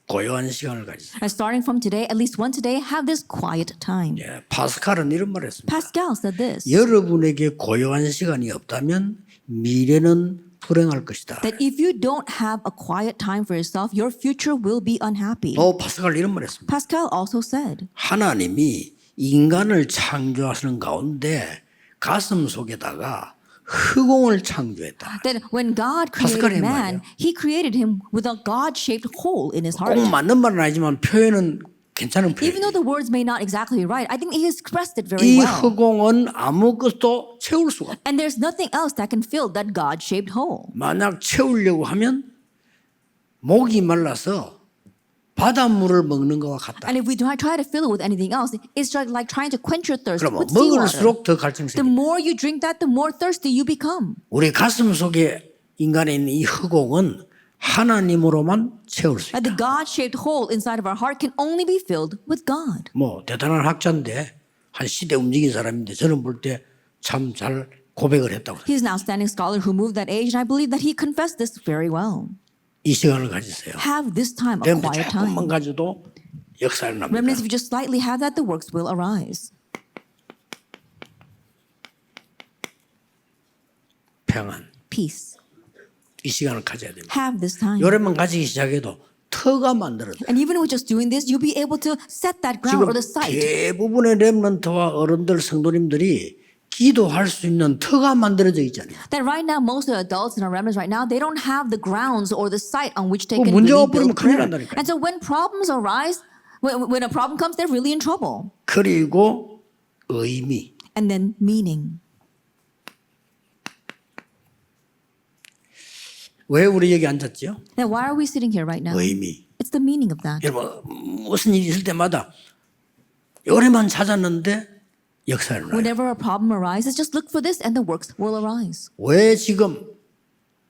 고요한 시간을 가지세요. And starting from today, at least once a day, have this quiet time. 예, 파스칼은 이런 말을 했습니다. Pascal said this. 여러분에게 고요한 시간이 없다면 미래는 불행할 것이다. That if you don't have a quiet time for yourself, your future will be unhappy. 또 파스칼 이런 말을 했습니다. Pascal also said 하나님이 인간을 창조하시는 가운데 가슴 속에다가 흑공을 창조했다. that when God 파스칼이 created man, 말이에요. he created him with a God-shaped hole in his 꼭 heart. 맞는 말은 아니지만 표현은 괜찮은 Even though 표현이에요. the words may not exactly be right, I think he expressed it very 이 well. 흑공은 아무것도 채울 수가 없다. And there's nothing else that can fill that God-shaped hole. 만약 채우려고 하면 목이 말라서 바닷물을 먹는 것과 같다. And if we try to fill it with anything else, it's like trying to quench your thirst 그러면 with seawater. 먹을수록 더 The 갈증생겨. more you drink that, the more thirsty you become. 우리 가슴 속에 인간에 있는 이 흑공은 하나님으로만 채울 수 And 있다. the God-shaped hole inside of our heart can only be filled with God. 뭐 대단한 학자인데 한 시대 움직인 사람인데 저는 볼 때 참 잘 고백을 했다고 생각해요. He's an outstanding scholar who moved that age, and I believe that he confessed this very well. 이 시간을 가지세요. Have this time, a 그런데 quiet time. 조금만 가져도 역사를 납니다. Remnants, if you just slightly have that, the works will arise. 평안. Peace. 이 시간을 가져야 됩니다. Have this time. 요래만 가지기 시작해도 터가 만들어져. And even with just doing this, you'll be able to set that ground 지금 or the site. 대부분의 렘넌트와 어른들 성도님들이 기도할 수 있는 터가 만들어져 있잖아요. That right now, most of the adults in our remnants right now, they don't have the grounds or the site on which they 그 can 문제가 really build 없으면 큰일 prayer. 난다니까요. And so when problems arise, when a problem comes, they're really in trouble. 그리고 의미. And then meaning. 왜 우리 여기 앉았죠? Then why are we sitting here right now? 의미. It's the meaning of that. 여러분 무슨 일이 있을 때마다 요래만 찾았는데 역사를 나요. Whenever a problem arises, just look for this and the works will arise. 왜 지금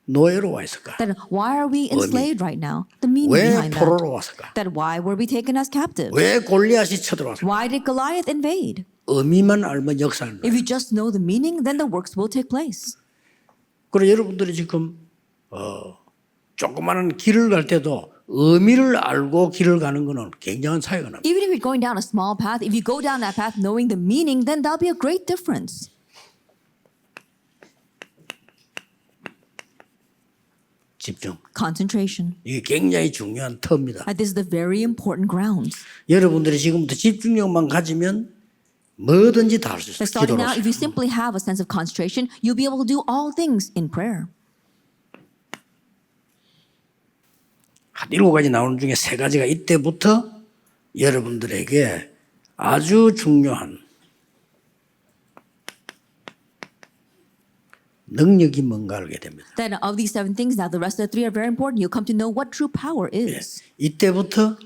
노예로 와 있을까? That why are we enslaved right now? The meaning 왜 behind that. 포로로 왔을까? That why were we taken as captives? 왜 골리앗이 쳐들어왔을까? Why did Goliath invade? 의미만 알면 역사를 나요. If you just know the meaning, then the works will take place. 그리고 여러분들이 지금 조그마한 길을 갈 때도 의미를 알고 길을 가는 거는 굉장한 차이가 납니다. Even if you're going down a small path, if you go down that path knowing the meaning, then that'll be a great difference. 집중. Concentration. 이게 굉장히 중요한 터입니다. This is the very important grounds. 여러분들이 지금부터 집중력만 가지면 뭐든지 다 할 수 있어요. But starting 기도로서. now, if you simply have a sense of concentration, you'll be able to do all things in prayer. 한 7가지 나오는 중에 3가지가 이때부터 여러분들에게 아주 중요한 능력이 뭔가 알게 됩니다. Then of these 7 things, now the rest of the 3 are very important. You'll come to know what true power is. 이때부터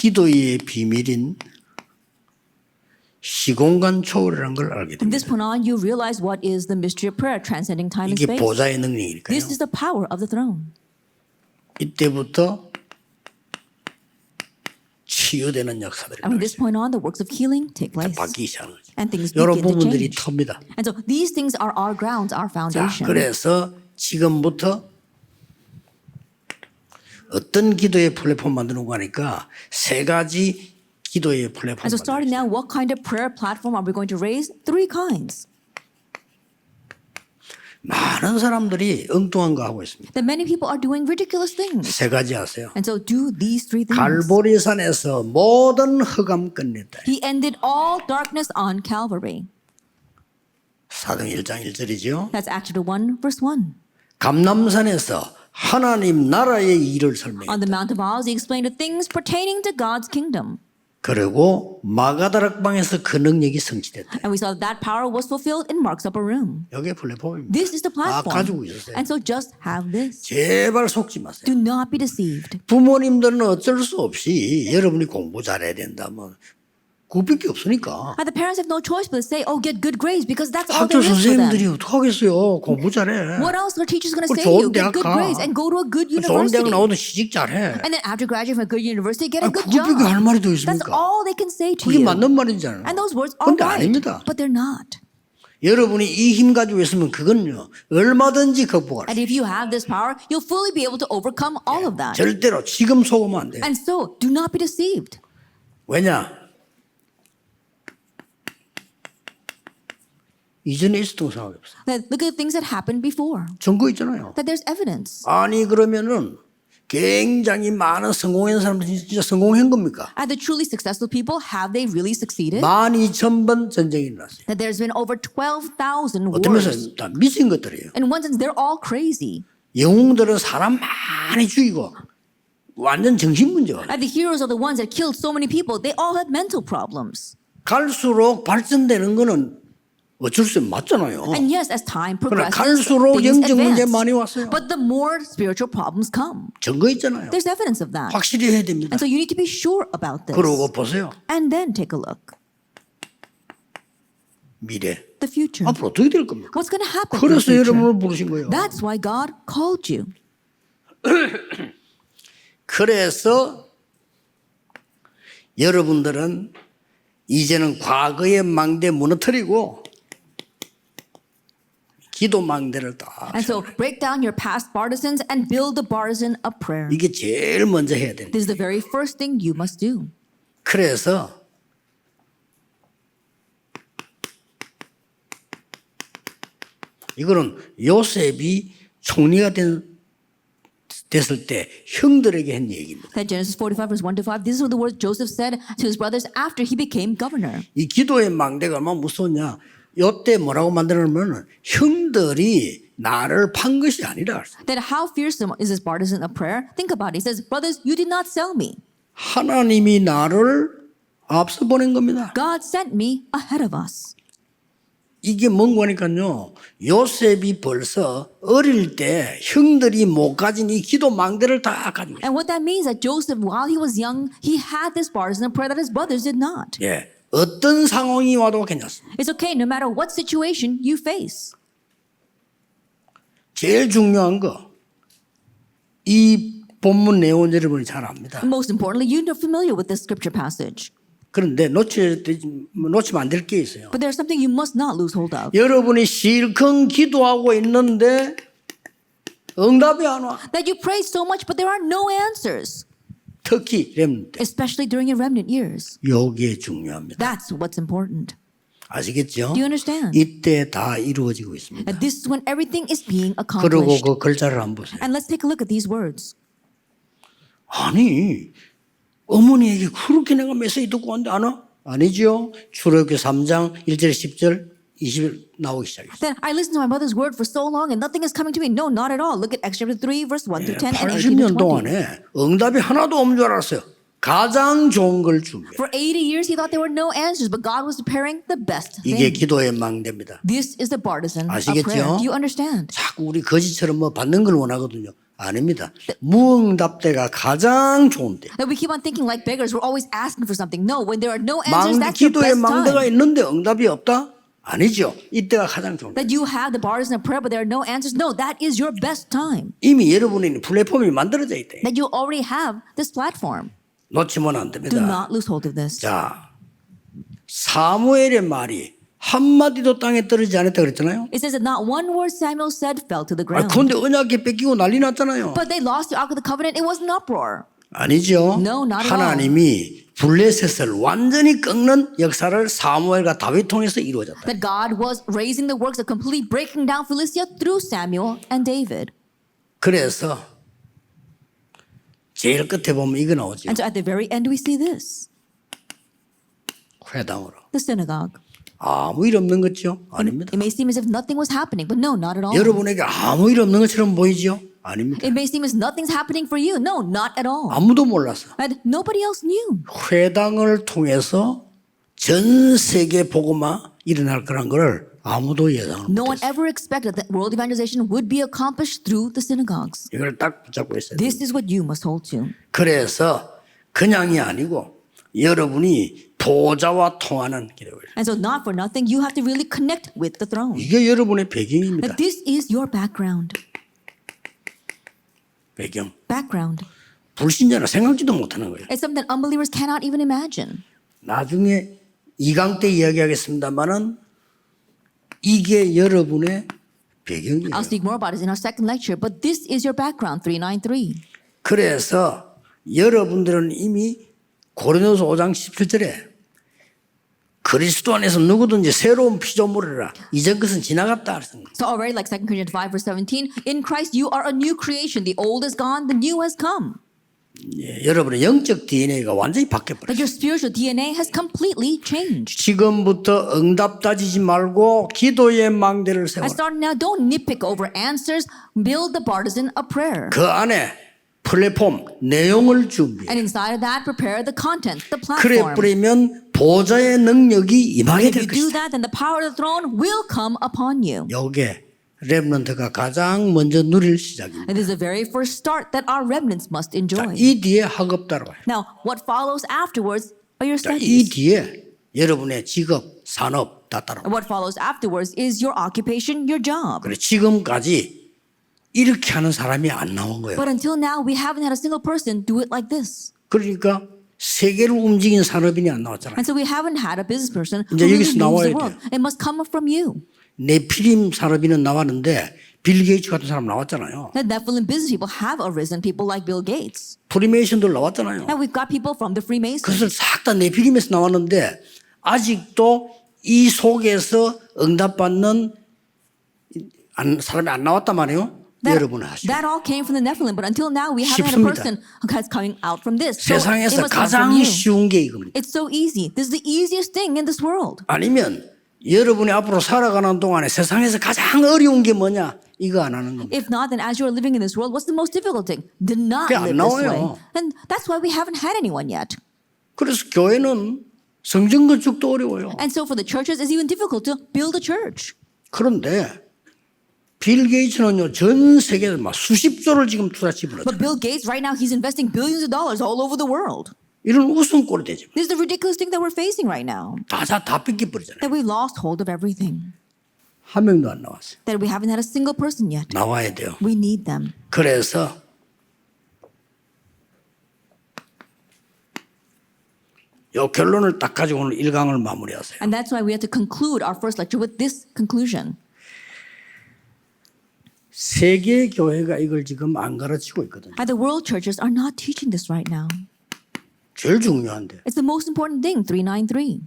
기도의 비밀인 시공간 초월이라는 걸 알게 From 됩니다. this point on, you realize what is the mystery of prayer, transcending time and 이게 space. 보좌의 능력이니까요. This is the power of the throne. 이때부터 치유되는 역사들이 And from this point on, the works of healing take place. 바뀌기 시작하는 거죠. And things 이런 begin to 부분들이 change. 텁니다. And so these things are our grounds, our 자, foundation. 그래서 지금부터 어떤 기도의 플랫폼 만드는 거니까 세 가지 기도의 플랫폼 And so 만드는 starting now, what kind of prayer platform are we going to raise? 3 kinds. 많은 사람들이 엉뚱한 거 하고 있습니다. That many people are doing ridiculous things. 세 가지 하세요. And so do these 3 things. 갈보리산에서 모든 흑암 끝냈다. He ended all darkness on Calvary. 사도행 1장 1절이죠. That's Acts chapter 1, verse 1. 감람산에서 하나님 나라의 일을 설명해. On the Mount of Olives, he explained the things pertaining to God's kingdom. 그리고 마가다락방에서 그 능력이 성취됐다. And we saw that power was fulfilled in Mark's upper room. 이게 플랫폼입니다. This is the 아, 가지고 platform. 있었어요. And so just have this. 제발 속지 마세요. Do not be deceived. 부모님들은 어쩔 수 없이 여러분이 공부 잘해야 된다. 뭐 그것밖에 없으니까. And the parents have no choice but to say, oh, get good grades because that's all 학교 there is for 선생님들이 them. 어떡하겠어요. 공부 잘해. What else are teachers going to 그 say to 좋은 you? Get 대학 good 가. grades and go to a good 좋은 대학 university. 나오면 시집 잘해. And then after graduating from a good university, get a good 그것밖에 job. 할 말이 더 That's 있습니까? all they can say to 그게 you. 맞는 말이잖아요. And those words are 근데 right, 아닙니다. but they're not. 여러분이 이 힘 가지고 있으면 그건요 얼마든지 극복할 수 And if you have this power, you'll fully be able to overcome all of that. 절대로 지금 속으면 안 돼요. And so, do not be deceived. 왜냐? 이전에 있었던 상황이 없어. That look at things that happened before. 증거 있잖아요. That there's evidence. 아니 그러면은 굉장히 많은 성공한 사람들이 진짜 성공한 겁니까? Are the truly successful people, have they really succeeded? 12,000번 전쟁이 일어났어요. That there's been over 12,000 어떤 wars. 면에서 다 미친 것들이에요. In one sense, they're all crazy. 영웅들은 사람 많이 죽이고 완전 정신 문제가. And the heroes are the ones that killed so many people. They all had mental problems. 갈수록 발전되는 거는 어쩔 수 없이 맞잖아요. And yes, as time 그러나 progresses, 갈수록 things 영적 문제 advance. 많이 왔어요. But the more spiritual problems come, 증거 있잖아요. there's evidence of that. 확실히 해야 됩니다. And so you need to be sure about this. 그러고 보세요. And then take a look. 미래. The future. 앞으로 어떻게 될 겁니까? What's going to happen in the 그래서 future? 여러분을 부르신 거예요. That's why God called you. 그래서 여러분들은 이제는 과거의 망대 무너뜨리고 기도 망대를 다 And so break down your past partisans and build the partisan of prayer. 이게 제일 먼저 해야 됩니다. This is the very first thing you must do. 그래서 이거는 요셉이 총리가 됐을 때 형들에게 한 얘기입니다. That Genesis 45 verse 1 to 5, this is what the word Joseph said to his brothers after he became governor. 이 기도의 망대가 얼마나 무서웠냐. 요때 뭐라고 만들었냐면 형들이 나를 판 것이 아니라. That how fearsome is this partisan of prayer? Think about it. He says, brothers, you did not sell me. 하나님이 나를 앞서 보낸 겁니다. God sent me ahead of us. 이게 뭔 거니까요. 요셉이 벌써 어릴 때 형들이 못 가진 이 기도 망대를 다 가지고 있어요. And what that means that Joseph, while he was young, he had this partisan of prayer that his brothers did not. 예, 어떤 상황이 와도 괜찮습니다. It's okay no matter what situation you face. 제일 중요한 거, 이 본문 내용은 여러분이 잘 압니다. And most importantly, you're familiar with this scripture passage. 그런데 놓치면 안 될 게 있어요. But there's something you must not lose hold of. 여러분이 실컷 기도하고 있는데 응답이 안 와. That you prayed so much, but there are no answers. 특히 렘넌트. Especially during your remnant years. 요게 중요합니다. That's what's important. 아시겠죠? Do you understand? 이때 다 이루어지고 있습니다. That this is when everything is being 그리고 accomplished. 그 글자를 한번 보세요. And let's take a look at these words. 아니 어머니에게 그렇게 내가 메시지 듣고 왔는데 안 와? 아니죠. 출애굽기 3장 1절 10절 20절 나오기 시작했어요. Then I listened to my mother's word for so long and nothing is coming to me. No, not at all. Look at Acts chapter 3 verse 1 through 10 and 18 to 80년 20. 동안에 응답이 하나도 없는 줄 알았어요. 가장 좋은 걸 준비해. For 80 years he thought there were no answers, but God was preparing the best 이게 thing. 기도의 망대입니다. This is the partisan of 아시겠죠? prayer. Do you understand? 자꾸 우리 거지처럼 뭐 받는 걸 원하거든요. 아닙니다. 무응답대가 가장 좋은데. That we keep on thinking like beggars, we're always asking for something. No, when there are no answers, that's your 기도에 best 망대가 time. 있는데 응답이 없다? 아니죠. 이때가 가장 좋은 거예요. That you have the bars in a prayer, but there are no answers. No, that is your best time. 이미 여러분의 플랫폼이 만들어져 있대. That you already have this platform. 놓치면 안 Do 됩니다. not lose hold of this. 자, 사무엘의 말이 한마디도 땅에 떨어지지 않았다 그랬잖아요. It says that not one word Samuel said fell to the 아, ground. 그런데 언약궤 뺏기고 난리 났잖아요. But they lost the Ark of the Covenant. It was an uproar. 아니죠. No, not at all. 하나님이 블레셋을 완전히 꺾는 역사를 사무엘과 다윗 통해서 이루어졌다. That God was raising the works of completely breaking down Philistia through Samuel and David. 그래서 제일 끝에 보면 이거 나오죠. And so at the very end, we see this 회당으로. the synagogue. 아무 일 없는 거죠? 아닙니다. It may seem as if nothing was happening, but no, not at all. 여러분에게 아무 일 없는 것처럼 보이죠? 아닙니다. It may seem as nothing's happening for you. No, not at all. 아무도 몰랐어. And nobody else knew. 회당을 통해서 전 세계 복음화 일어날 거란 걸 아무도 예상을 No one 못했어요. ever expected that world evangelization would be accomplished through the synagogues. 이걸 딱 붙잡고 있어요. This is what you must hold to. 그래서 그냥이 아니고 여러분이 보좌와 통하는 기록을. And so, not for nothing, you have to really connect with the throne. 이게 여러분의 배경입니다. That this is your background. 배경. Background. 불신자는 생각지도 못하는 거예요. It's something that unbelievers cannot even imagine. 나중에 2강 때 이야기하겠습니다만은 이게 여러분의 배경이에요. I'll speak more about it in our second lecture, but this is your background, 393. 그래서 여러분들은 이미 고린도서 5장 17절에 그리스도 안에서 누구든지 새로운 피조물이라 이전 것은 지나갔다. So already, like 2 Corinthians 5, verse 17, in Christ you are a new creation. The old is gone, the new has come. 예, 여러분의 영적 DNA가 완전히 That 바뀌어버렸어요. your spiritual DNA has completely changed. 지금부터 응답 따지지 말고 기도의 망대를 세워. And starting now, don't nitpick over answers. Build the partisan a prayer. 그 안에 플랫폼 내용을 준비해. And inside of that, prepare the content, the 그래 platform. 뿌리면 보좌의 능력이 임하게 If 될 you do 것이다. that, then the power of the throne will come upon you. 요게 렘넌트가 가장 먼저 누릴 시작입니다. And this is the very first start that our remnants must enjoy. 이 뒤에 학업 따라와요. Now, what follows afterwards are your 이 studies. 뒤에 여러분의 직업, 산업 다 따라와요. And what follows afterwards is your occupation, your job. 그래 지금까지 이렇게 하는 사람이 안 나온 거예요. But until now, we haven't had a single person do it like this. 그러니까 세계를 움직이는 산업인이 안 나왔잖아요. And so we haven't had a business person who 이제 really 여기서 moves 나와야 the world. It must come from you. 네피림 산업인은 나왔는데 빌 게이츠 같은 사람 나왔잖아요. The Nephilim business people have arisen, people like Bill Gates. 프리메이션들 나왔잖아요. And we've got people from the Freemasons. 그것을 싹 다 네피림에서 나왔는데 아직도 이 속에서 응답받는 사람이 안 나왔단 말이에요. 여러분 하시죠. That all came from the Nephilim, but until now we haven't had a 쉽습니다. person that's coming out from this. So it 세상에서 must come from 가장 you. 쉬운 게 이겁니다. It's so easy. This is the easiest thing in this world. 아니면 여러분이 앞으로 살아가는 동안에 세상에서 가장 어려운 게 뭐냐? 이거 안 하는 겁니다. If not, then as you are living in this world, what's the most difficult thing? Did not 그게 안 live this way. 나와요. And that's why we haven't had anyone yet. 그래서 교회는 성전 건축도 어려워요. And so for the churches, it's even difficult to build a church. 그런데 빌 게이츠는요 전 세계에서 막 수십조를 지금 투자 집어넣어요. But Bill Gates, right now, he's investing billions of dollars all over the world. 이런 웃음꼴이 되죠. This is the ridiculous thing that we're facing right now. 다 뺏겨버리잖아요. That we've lost hold of everything. 한 명도 안 나왔어요. That we haven't had a single person yet. 나와야 돼요. We need them. 그래서 요 결론을 딱 가지고 오늘 1강을 마무리하세요. And that's why we have to conclude our first lecture with this conclusion. 세계 교회가 이걸 지금 안 가르치고 있거든요. And the world churches are not teaching this right now. 제일 중요한데 It's the most important thing, 393.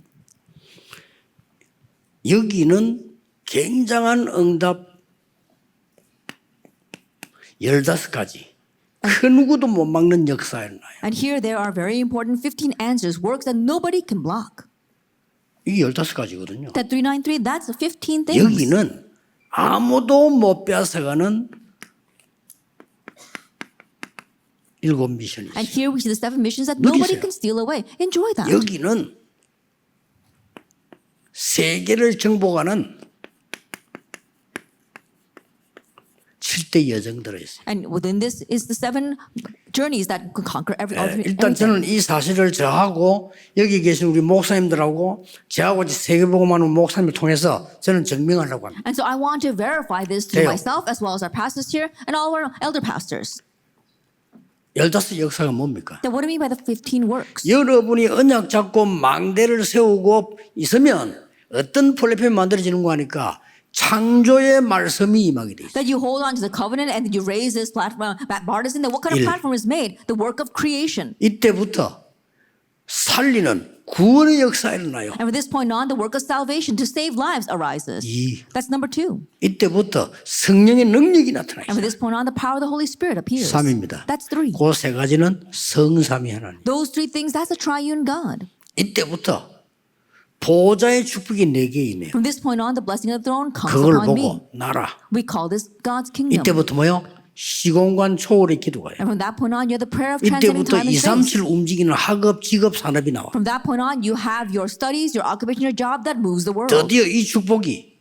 여기는 굉장한 응답 15가지 그 누구도 못 막는 역사였나요? And here there are very important 15 answers, works that nobody can block. 이게 15가지거든요. That 393, that's the 15 things. 여기는 아무도 못 뺏어가는 7 미션이 And 있어요. here we see the 7 missions that nobody 누리세요. can steal away. Enjoy that. 여기는 세계를 정복하는 7대 7대 여정 들어있어요. And within this is the 7 journeys that could conquer 일단 저는 이 사실을 저하고 여기 계신 우리 목사님들하고 저하고 세계복음하는 목사님을 통해서 저는 증명하려고 합니다. And so I want to verify this through 돼요. myself as well as our pastors here and all our elder pastors. 15 역사가 뭡니까? Then what do you mean by the 15 works? 여러분이 언약 잡고 망대를 세우고 있으면 어떤 플랫폼이 만들어지는 거 하니까 창조의 말씀이 임하게 돼 있어요. That you hold on to the covenant and that you raise this platform, partisan, then what kind of platform is made? The work of creation. 이때부터 살리는 구원의 역사가 일어나요. And from this point on, the work of salvation to save lives arises. That's number 2. 이때부터 성령의 능력이 나타나요. And from this point on, the power of the Holy Spirit appears. 3입니다. That's 3. 그 세 가지는 성삼위 하나님. Those 3 things, that's a triune God. 이때부터 보좌의 축복이 내게 임해요. From this point on, the blessing of the throne comes 그걸 upon me. 보고 나라. We call this God's kingdom. 이때부터 뭐요? 시공간 초월의 기도가요. And from that point on, you're the prayer of transcending 이때부터 time and space. 237 움직이는 학업, 직업, 산업이 나와. From that point on, you have your studies, your occupation, your job that moves the world. 드디어 이 축복이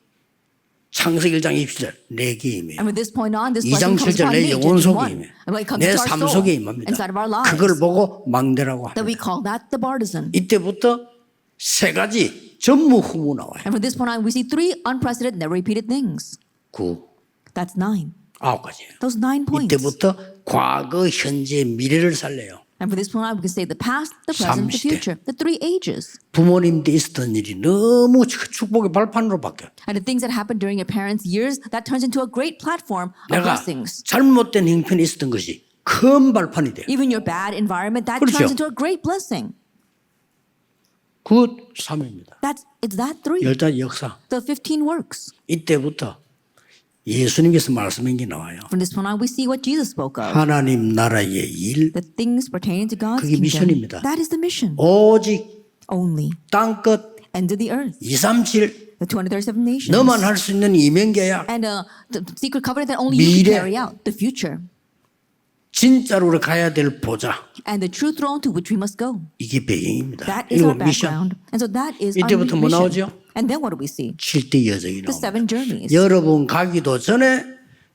창세기 1장 27절 내게 임해요. And from this point on, this 2장 blessing comes 7절 upon 내 me, 영혼 Genesis 속에 1. 임해요. And when it comes 내 to our 삶 soul, 속에 임합니다. inside of our lives, 그걸 보고 망대라고 that we 합니다. call that the partisan. 이때부터 세 가지 전무후무 나와요. And from this point on, we see 3 unprecedented, never repeated things. 9, That's 9. 9가지예요. Those 9 points. 이때부터 과거, 현재, 미래를 살려요. And for this point on, we can say the past, the present, the 3시대. future, the 3 ages. 부모님 때 있었던 일이 너무 축복의 발판으로 바뀌어요. And the things that happened during your parents' years, that turns into a great platform of 내가 blessings. 잘못된 형편이 있었던 것이 큰 발판이 돼요. Even your bad environment, that 그렇죠. turns into a great blessing. 그 3입니다. It's that 3. 열자 역사. The 15 works. 이때부터 예수님께서 말씀한 게 나와요. From this point on, we see what Jesus spoke of. 하나님 나라의 일, The things pertaining to God's 그게 kingdom. 미션입니다. That is the mission. 오직 Only. 땅끝 End of the earth. 237 The 237 nations. 너만 할 수 있는 이면계약, And the secret covenant that only you 미래. can carry out. The future. 진짜로 우리 가야 될 보좌. And the true throne to which we must go. 이게 배경입니다. That is 이거 our 미션. background. And so that is our 이때부터 뭐 mission. 나오죠? And then what do we see? 7대 여정이 The 나옵니다. 7 journeys. 여러분 가기도 전에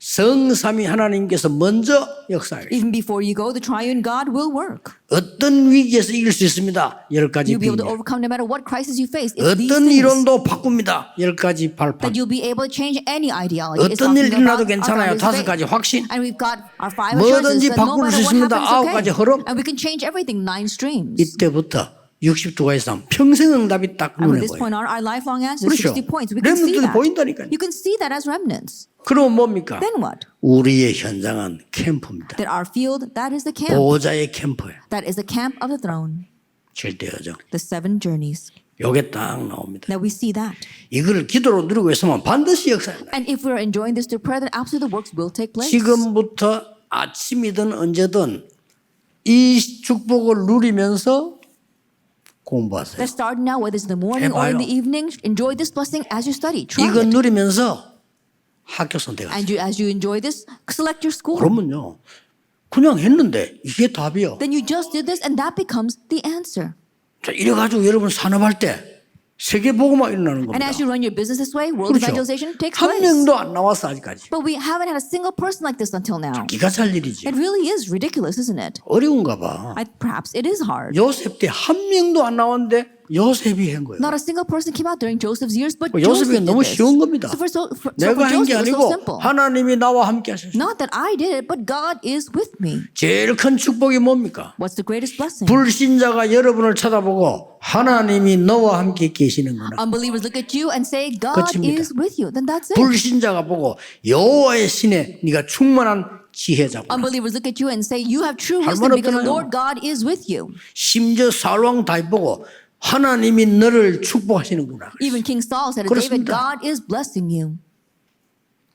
성삼위 하나님께서 먼저 역사해요. Even before you go, the triune God will work. 어떤 위기에서 이길 수 있습니다. 10가지 You'll be able to 비밀. overcome no matter what crisis you face. It's these 어떤 things 이론도 바꿉니다. 10가지 발판. that you'll be able to change any ideology. It's 어떤 일 talking 일어나도 about 괜찮아요. our 5가지 faith. 확신. And we've got our 5 뭐든지 assurances that 바꿀 no 수 matter what 있습니다. happens, 9가지 okay. 흐름. And we can change everything, 9 streams. 이때부터 62가지 싸움. 평생 응답이 딱 And 눈에 from this 보여요. point on, our lifelong answer is 그렇죠. 60 points. We can see 렘넌트들이 that. 보인다니까요. You can see that as remnants. 그럼 뭡니까? Then what? 우리의 현장은 캠프입니다. That our field, that is the camp. 보호자의 캠프예요. That is the camp of the throne. 7대 여정. The 7 journeys. 요게 딱 나옵니다. That we see that. 이거를 기도로 누리고 있으면 반드시 역사가 나요. And if we're enjoying this through prayer, then absolutely the works will take place. 지금부터 아침이든 언제든 이 축복을 누리면서 공부하세요. Let's start now, whether it's in the morning or in the 해봐요. evening. Enjoy this blessing as you study. Try 이건 it. 누리면서 학교 선택하세요. And as you enjoy this, select your school. 그러면요. 그냥 했는데 이게 답이요. Then you just did this and that becomes the answer. 자, 이래가지고 여러분 산업할 때 세계 보고만 일어나는 And 겁니다. as you run your business this way, world 그렇죠. evangelization takes 한 place. 명도 안 나왔어 아직까지. But we haven't had a single person like this until now. 기가 찰 일이지. It really is ridiculous, isn't it? 어려운가 봐. Perhaps it is hard. 요셉 때 한 명도 안 나왔는데 요셉이 한 거예요. Not a single person came out during Joseph's years, but 요셉이 Joseph did 너무 this. 쉬운 겁니다. So for 내가 한 게 Joseph, it was so 아니고 simple. 하나님이 나와 함께 하셨어요. Not that I did it, but God is with me. 제일 큰 축복이 뭡니까? What's the greatest blessing? 불신자가 여러분을 쳐다보고 하나님이 너와 함께 계시는구나. Unbelievers look at you and say, God 끝입니다. is with you. Then that's it. 불신자가 보고 여호와의 신에 네가 충만한 지혜자구나. Unbelievers look at you and say, you have true 할 wisdom 말 because the 없잖아요. Lord God is with you. 심지어 사울왕 다윗 보고 하나님이 너를 축복하시는구나. Even King Saul said to David, 그렇습니다. God is blessing you.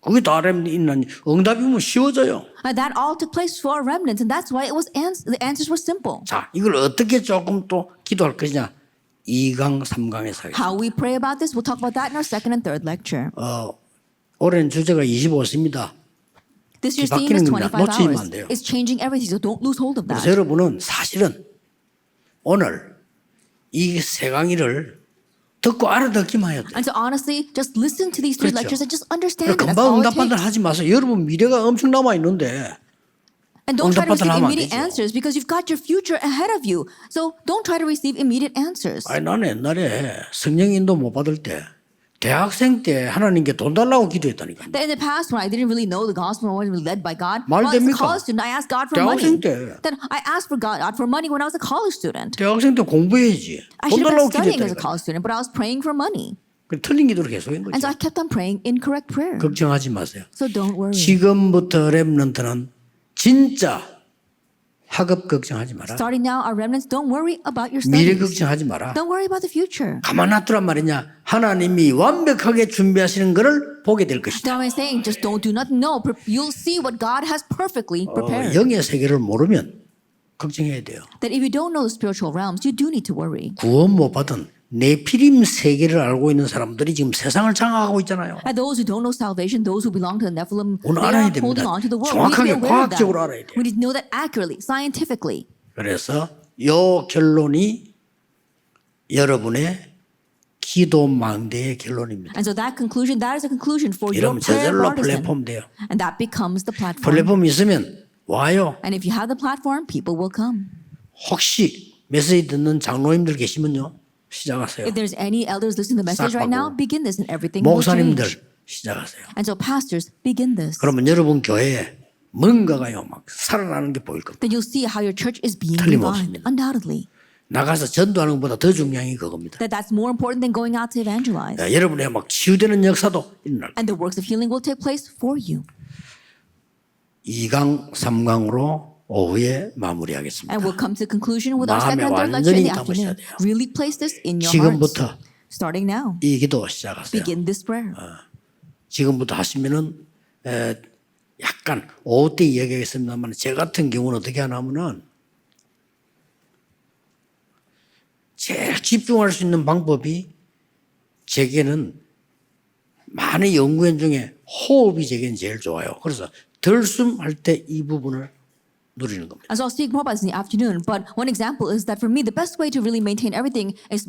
그게 다 있는 응답이면 쉬워져요. And that all took place for our remnants, and that's why it was the answers were simple. 자, 이걸 어떻게 조금 또 기도할 것이냐? 2강, 3강에서 하겠습니다. How we pray about this, we'll talk about that in our second and third lecture. 올해는 주제가 25시입니다. This year's theme is 바뀌는 겁니다. 25 놓치면 hours. 안 돼요. It's changing everything, so don't lose hold of 그래서 that. 여러분은 사실은 오늘 이 세 강의를 듣고 알아듣기만 해야 돼. And so honestly, just listen to these three 그렇죠. lectures and just understand it. That's 금방 all it 응답받들 takes. 하지 마세요. 여러분 미래가 엄청 남아 있는데 And don't try to 응답받들 receive 하면 안 immediate 되죠. answers because you've got your future ahead of you. So don't try to receive immediate answers. 아니 나는 옛날에 성령 인도 못 받을 때 대학생 때 하나님께 돈 달라고 기도했다니까. That in the past, when I didn't really know the gospel, I wasn't really led by God. 말 Well, as a 됩니까? college student, I asked God for money. 대학생 때 Then I asked for God for money when I was a college student. 대학생 때 공부해야지. I 돈 should have 달라고 been studying as a 기도했다니까. college student, but I was praying for money. 그 틀린 기도를 계속한 And so 거죠. I kept on praying incorrect prayer. 걱정하지 마세요. So don't worry. 지금부터 렘넌트는 진짜 학업 걱정하지 마라. Starting now, our remnants, don't worry about your 미래 studies. 걱정하지 마라. Don't worry about the future. 가만 놔두란 말이냐. 하나님이 완벽하게 준비하시는 것을 보게 될 것이다. Now I'm saying just don't do nothing. No, you'll see what God has perfectly prepared. 영의 세계를 모르면 걱정해야 돼요. That if you don't know the spiritual realms, you do need to worry. 구원 못 받은 네피림 세계를 알고 있는 사람들이 지금 세상을 장악하고 있잖아요. And those who don't know salvation, those who belong to the Nephilim, 오늘 they 알아야 are holding 됩니다. on to the world. We need to 정확하게 be aware of that. 과학적으로 알아야 돼요. We need to know that accurately, scientifically. 그래서 요 결론이 여러분의 기도 망대의 결론입니다. And so that conclusion, that is a conclusion for your 이러면 prayer 저절로 partisan. 플랫폼 돼요. And that becomes the platform. 플랫폼이 있으면 와요. And if you have the platform, people will come. 혹시 메시지 듣는 장로님들 계시면요. 시작하세요. If there's any elders listening to the message right now, 바꾸고. begin this and everything will 목사님들 change. 시작하세요. And so pastors, begin this. 그러면 여러분 교회에 뭔가가요 막 살아나는 게 보일 겁니다. Then you'll see how your church is being 틀림없습니다. revived, undoubtedly. 나가서 전도하는 것보다 더 중요한 게 그겁니다. That's more important than going out to evangelize. 여러분의 막 치유되는 역사도 일어날 겁니다. And the works of healing will take place for you. 2강, 3강으로 오후에 마무리하겠습니다. And we'll come to conclusion with our 마음에 second and third lecture in the 완전히 담으셔야 afternoon. 돼요. Really place this in your 지금부터 hearts. Starting now, 이 기도 시작하세요. begin this prayer. 지금부터 하시면은 약간 오후 때 이야기하겠습니다만 제 같은 경우는 어떻게 하냐면은 제일 집중할 수 있는 방법이 제게는 많은 연구원 중에 호흡이 제게는 제일 좋아요. 그래서 들숨할 때 이 부분을 누리는 겁니다. And so I'll speak more about this in the afternoon. But one example is that for me, the best way to really maintain everything is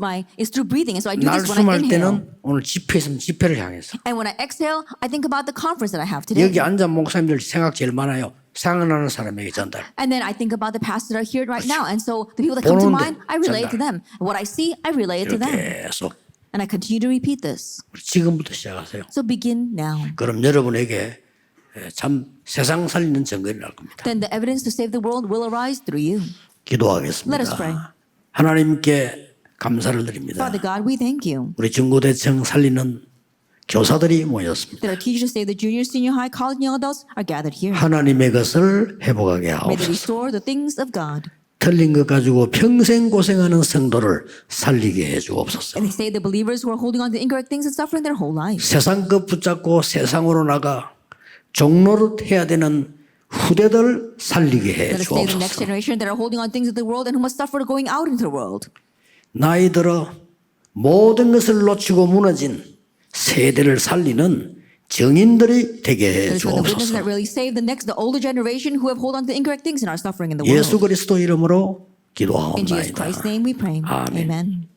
through breathing. And so I do this when I 날숨할 inhale. 때는 오늘 집회 있으면 집회를 향해서 And when I exhale, I think about the conference that I have today. 여기 앉은 목사님들 생각 제일 많아요. 생각나는 사람에게 전달. And then I think about the pastors that are here right now. And so the people that come to 보는데 mind, I relay it to 전달. them. What I see, I relay it to them. 계속 And I continue to repeat this. 지금부터 시작하세요. So begin now. 그럼 여러분에게 참 세상 살리는 증거를 날 겁니다. Then the evidence to save the world will arise through you. 기도하겠습니다. Let us pray. 하나님께 감사를 드립니다. Father God, we thank you 우리 중고대청 살리는 교사들이 모였습니다. that our teachers to save the junior, senior, high, college, young adults are gathered here. 하나님의 것을 회복하게 May they 하옵소서. restore the things of God. 틀린 것 가지고 평생 고생하는 성도를 살리게 해주옵소서. And they save the believers who are holding on to incorrect things and suffering their whole life. 세상 것 붙잡고 세상으로 나가 종로를 해야 되는 후대들 살리게 Let us save the next 해주옵소서. generation that are holding on things of the world and who must suffer going out into the world. 나이 들어 모든 것을 놓치고 무너진 세대를 살리는 정인들이 되게 Let us send the witnesses that 해주옵소서. really save the older generation who have hold on to incorrect things and are suffering in the world. 예수 그리스도 이름으로 In Jesus 기도하옵나이다. Christ's name we pray. 아멘. Amen.